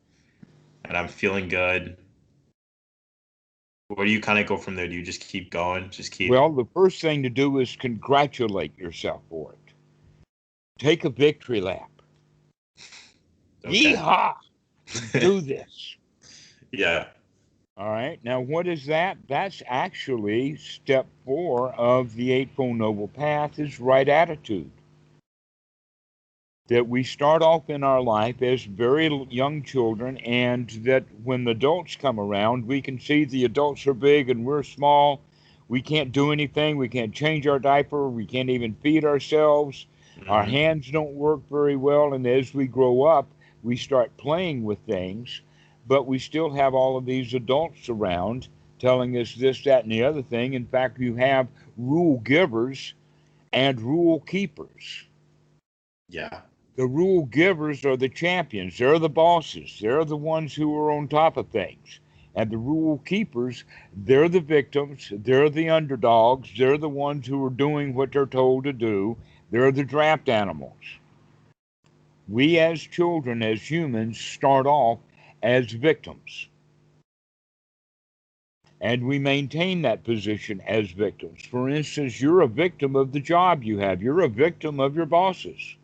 and I'm feeling good. Where do you kind of go from there? Do you just keep going? Just keep. Well, the first thing to do is congratulate yourself for it. Take a victory lap. Okay. Yeehaw! Do this. Yeah. All right. Now, what is that? That's actually step 4 of the Eightfold Noble Path, is right attitude. That we start off in our life as very young children, and that when the adults come around, we can see the adults are big and we're small. We can't do anything. We can't change our diaper. We can't even feed ourselves. Mm-hmm. Our hands don't work very well. And as we grow up, we start playing with things, but we still have all of these adults around telling us this, that, and the other thing. In fact, you have rule givers and rule keepers. Yeah. The rule givers are the champions. They're the bosses. They're the ones who are on top of things. And the rule keepers, they're the victims. They're the underdogs. They're the ones who are doing what they're told to do. They're the draft animals. We as children, as humans, start off as victims. And we maintain that position as victims. For instance, you're a victim of the job you have. You're a victim of your bosses.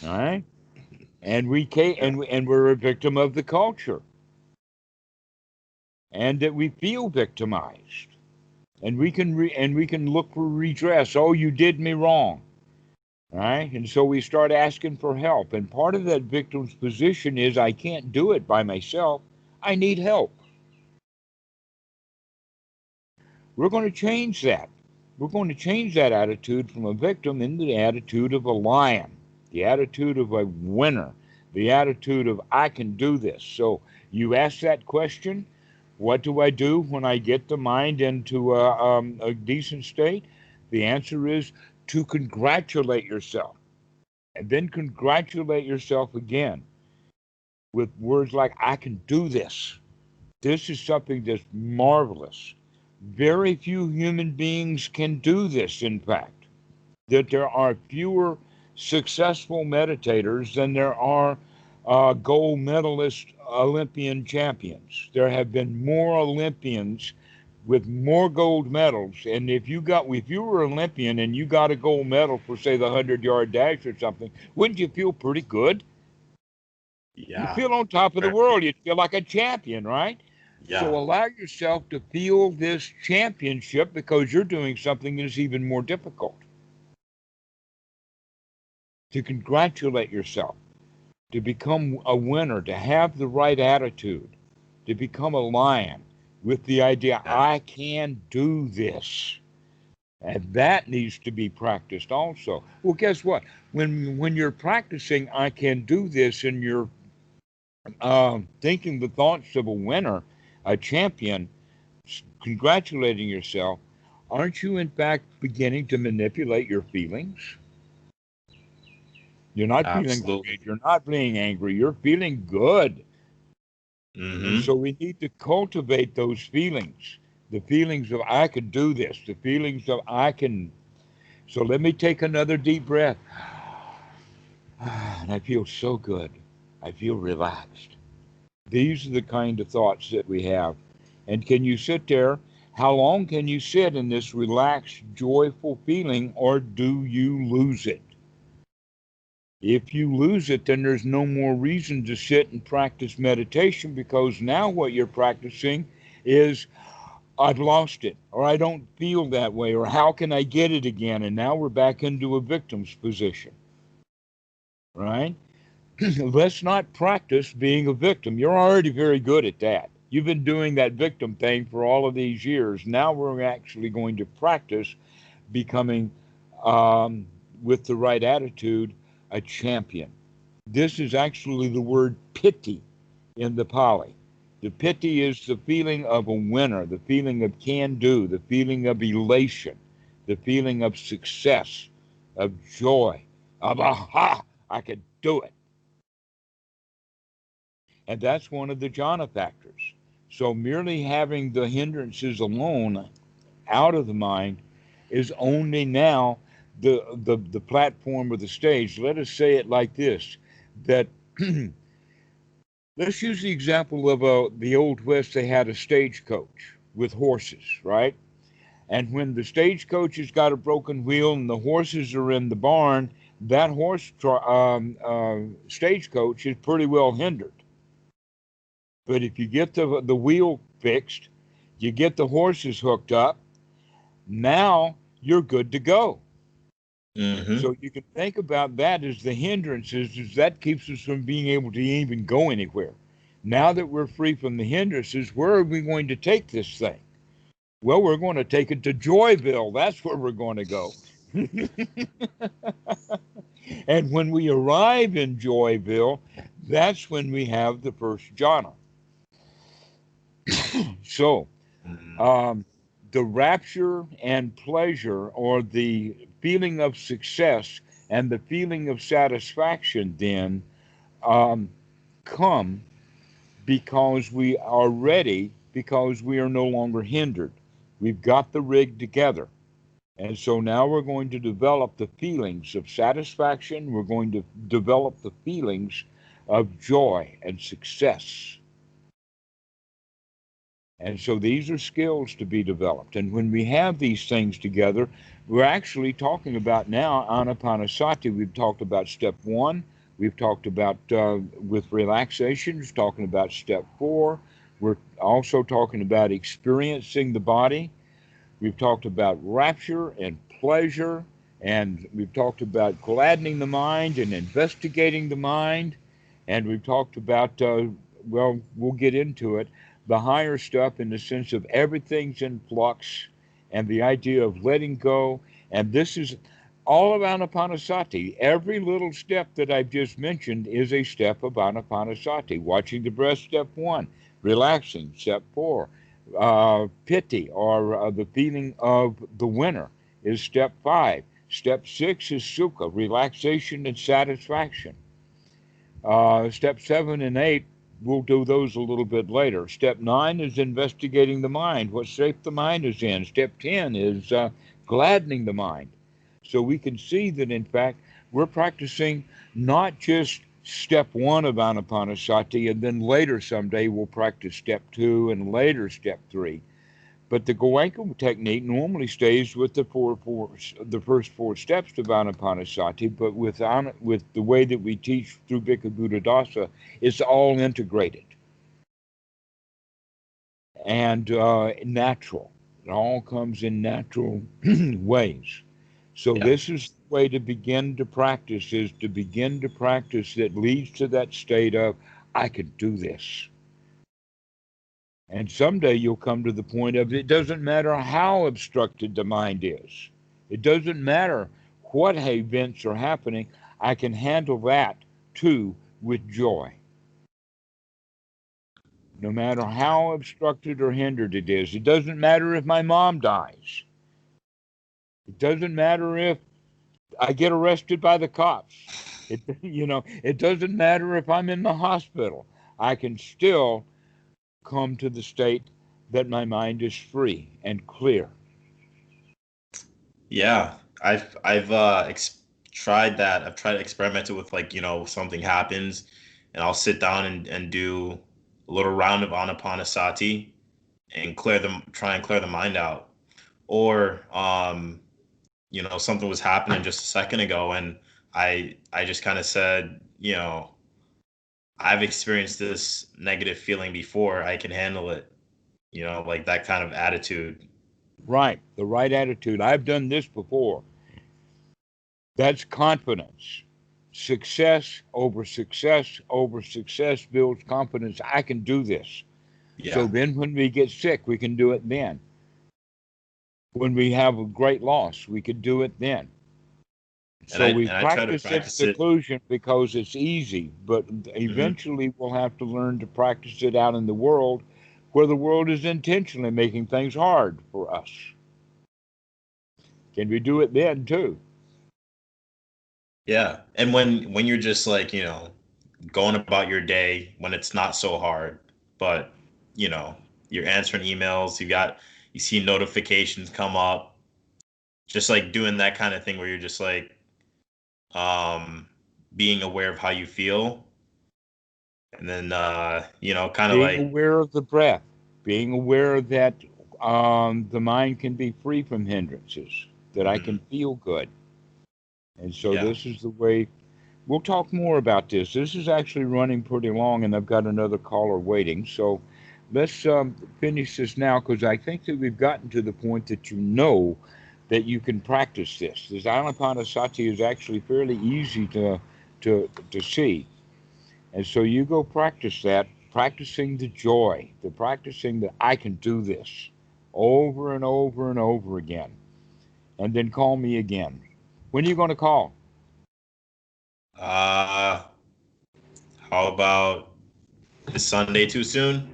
All right? And we're a victim of the culture. And that we feel victimized. And we can look for redress. Oh, you did me wrong. Right? And so we start asking for help. And part of that victim's position is, I can't do it by myself. I need help. We're going to change that. We're going to change that attitude from a victim into the attitude of a lion, the attitude of a winner, the attitude of, I can do this. So you ask that question, what do I do when I get the mind into a decent state? The answer is to congratulate yourself. And then congratulate yourself again with words like, I can do this. This is something that's marvelous. Very few human beings can do this, in fact. That there are fewer successful meditators than there are gold medalist Olympian champions. There have been more Olympians with more gold medals. And if you were Olympian and you got a gold medal for, say, the 100-yard dash or something, wouldn't you feel pretty good? You Yeah. feel on top of the Right. world. You feel like a champion, right? So Yeah. allow yourself to feel this championship because you're doing something that's even more difficult. To congratulate yourself, to become a winner, to have the right attitude, to become a lion with the idea, Yeah. I can do this. And that needs to be practiced also. Well, guess what? When you're practicing, I can do this, and you're thinking the thoughts of a winner, a champion, congratulating yourself, aren't you in fact beginning to manipulate your feelings? You're not feeling Absolutely. afraid. You're not being angry. You're feeling good. And Mm-hmm. so we need to cultivate those feelings, the feelings of I can do this, the feelings of I can. So let me take another deep breath. And I feel so good. I feel relaxed. These are the kind of thoughts that we have. And can you sit there? How long can you sit in this relaxed, joyful feeling, or do you lose it? If you lose it, then there's no more reason to sit and practice meditation because now what you're practicing is I've lost it, or I don't feel that way, or how can I get it again? And now we're back into a victim's position, right? Let's not practice being a victim. You're already very good at that. You've been doing that victim thing for all of these years. Now we're actually going to practice becoming, um, with the right attitude, a champion. This is actually the word piti in the Pali. The piti is the feeling of a winner, the feeling of can do, the feeling of elation, the feeling of success, of joy, of aha, I could do it. And that's one of the jhana factors. So merely having the hindrances alone out of the mind is only now the platform or the stage. Let us say it like this, that let's use the example of the Old West. They had a stagecoach with horses, right? And when the stagecoach has got a broken wheel and the horses are in the barn, that stagecoach is pretty well hindered. But if you get the wheel fixed, you get the horses hooked up, now you're good to go. Mm-hmm. So you can think about that as the hindrances, is that keeps us from being able to even go anywhere. Now that we're free from the hindrances, where are we going to take this thing? Well, we're going to take it to Joyville. That's where we're going to go. And when we arrive in Joyville, that's when we have the first jhana. So, Mm-hmm. um, the rapture and pleasure, or the feeling of success and the feeling of satisfaction, then um, come because we are ready, because we are no longer hindered. We've got the rig together. And so now we're going to develop the feelings of satisfaction. We're going to develop the feelings of joy and success. And so these are skills to be developed. And when we have these things together, we're actually talking about now anapanasati. We've talked about step one. We've talked about with relaxation, we're talking about step four. We're also talking about experiencing the body. We've talked about rapture and pleasure. And we've talked about gladdening the mind and investigating the mind. And we've talked about, well, we'll get into it, the higher stuff in the sense of everything's in flux and the idea of letting go. And this is all of Anapanasati. Every little step that I've just mentioned is a step of Anapanasati. Watching the breath, step one. Relaxing, step four. Piti, or the feeling of the winner, is step five. Step six is sukha, relaxation and satisfaction. Step seven and eight, we'll do those a little bit later. Step nine is investigating the mind, what shape the mind is in. Step 10 is gladdening the mind. So we can see that, in fact, we're practicing not just step one of Anapanasati, and then later someday we'll practice step two and later step three. But the Goenka technique normally stays with the first four steps to Anapanasati, but with the way that we teach through Bhikkhu Buddhadasa, it's all integrated and natural. It all comes in natural ways. So Yeah. this is the way to begin to practice, is to begin to practice that leads to that state of, I can do this. And someday you'll come to the point of, it doesn't matter how obstructed the mind is. It doesn't matter what events are happening. I can handle that too with joy. No matter how obstructed or hindered it is. It doesn't matter if my mom dies. It doesn't matter if I get arrested by the cops. It doesn't matter if I'm in the hospital. I can still come to the state that my mind is free and clear. Yeah, I've tried that. I've tried to experiment with, like, something happens, and I'll sit down and do a little round of anapanasati and try and clear the mind out. Or something was happening just a second ago, and I just kind of said, I've experienced this negative feeling before. I can handle it. Like that kind of attitude. Right, the right attitude. I've done this before. That's confidence. Success over success over success builds confidence. I can do this. Yeah. So then when we get sick, we can do it then. When we have a great loss, we can do it then. So we I try to practice its practice it. seclusion because it's easy, but eventually we'll have to learn to practice it out in the world where the world is intentionally making things hard for us. Can we do it then too? Yeah. And when you're just like, going about your day, when it's not so hard, but you're answering emails, you see notifications come up, just like doing that kind of thing where you're just like being aware of how you feel, and then kind of Being like. aware of the breath, being aware that the mind can be free from hindrances, that I can Mhm. feel good. And so Yeah. this is the way. We'll talk more about this. This is actually running pretty long, and I've got another caller waiting. So let's finish this now, because I think that we've gotten to the point that that you can practice this. This Anapanasati is actually fairly easy to see. And so you go practice that, practicing the joy, the practicing that I can do this over and over and over again. And then call me again. When are you going to call? uh how about, is Sunday too soon?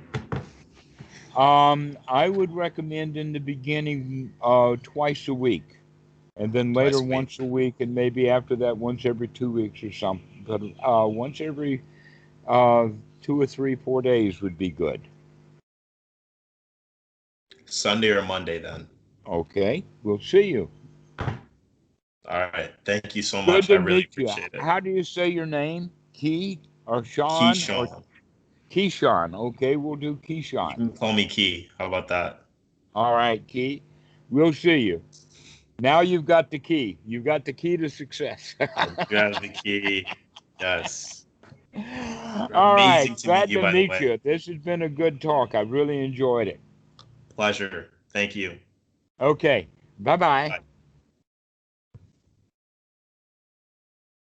I would recommend in the beginning twice a week, and then later Twice a week. once a week, and maybe after that once every 2 weeks or something. But once every 2 or 3, 4 days would be good. Sunday or Monday then. Okay, we'll see you. All right. Thank you so Good much. I to really meet you. appreciate it. How do you say your name? Key or Sean or Keyshawn. Keyshawn? Okay, we'll do You Keyshawn. can call me Key. How about that? All right, Key. We'll see you. Now you've got the key. You've got the key to success. You have the key. Yes. All Amazing right. to meet Glad you, to by the meet way. you. This has been a good talk. I really enjoyed it. Pleasure. Thank you. Okay. Bye bye. Bye.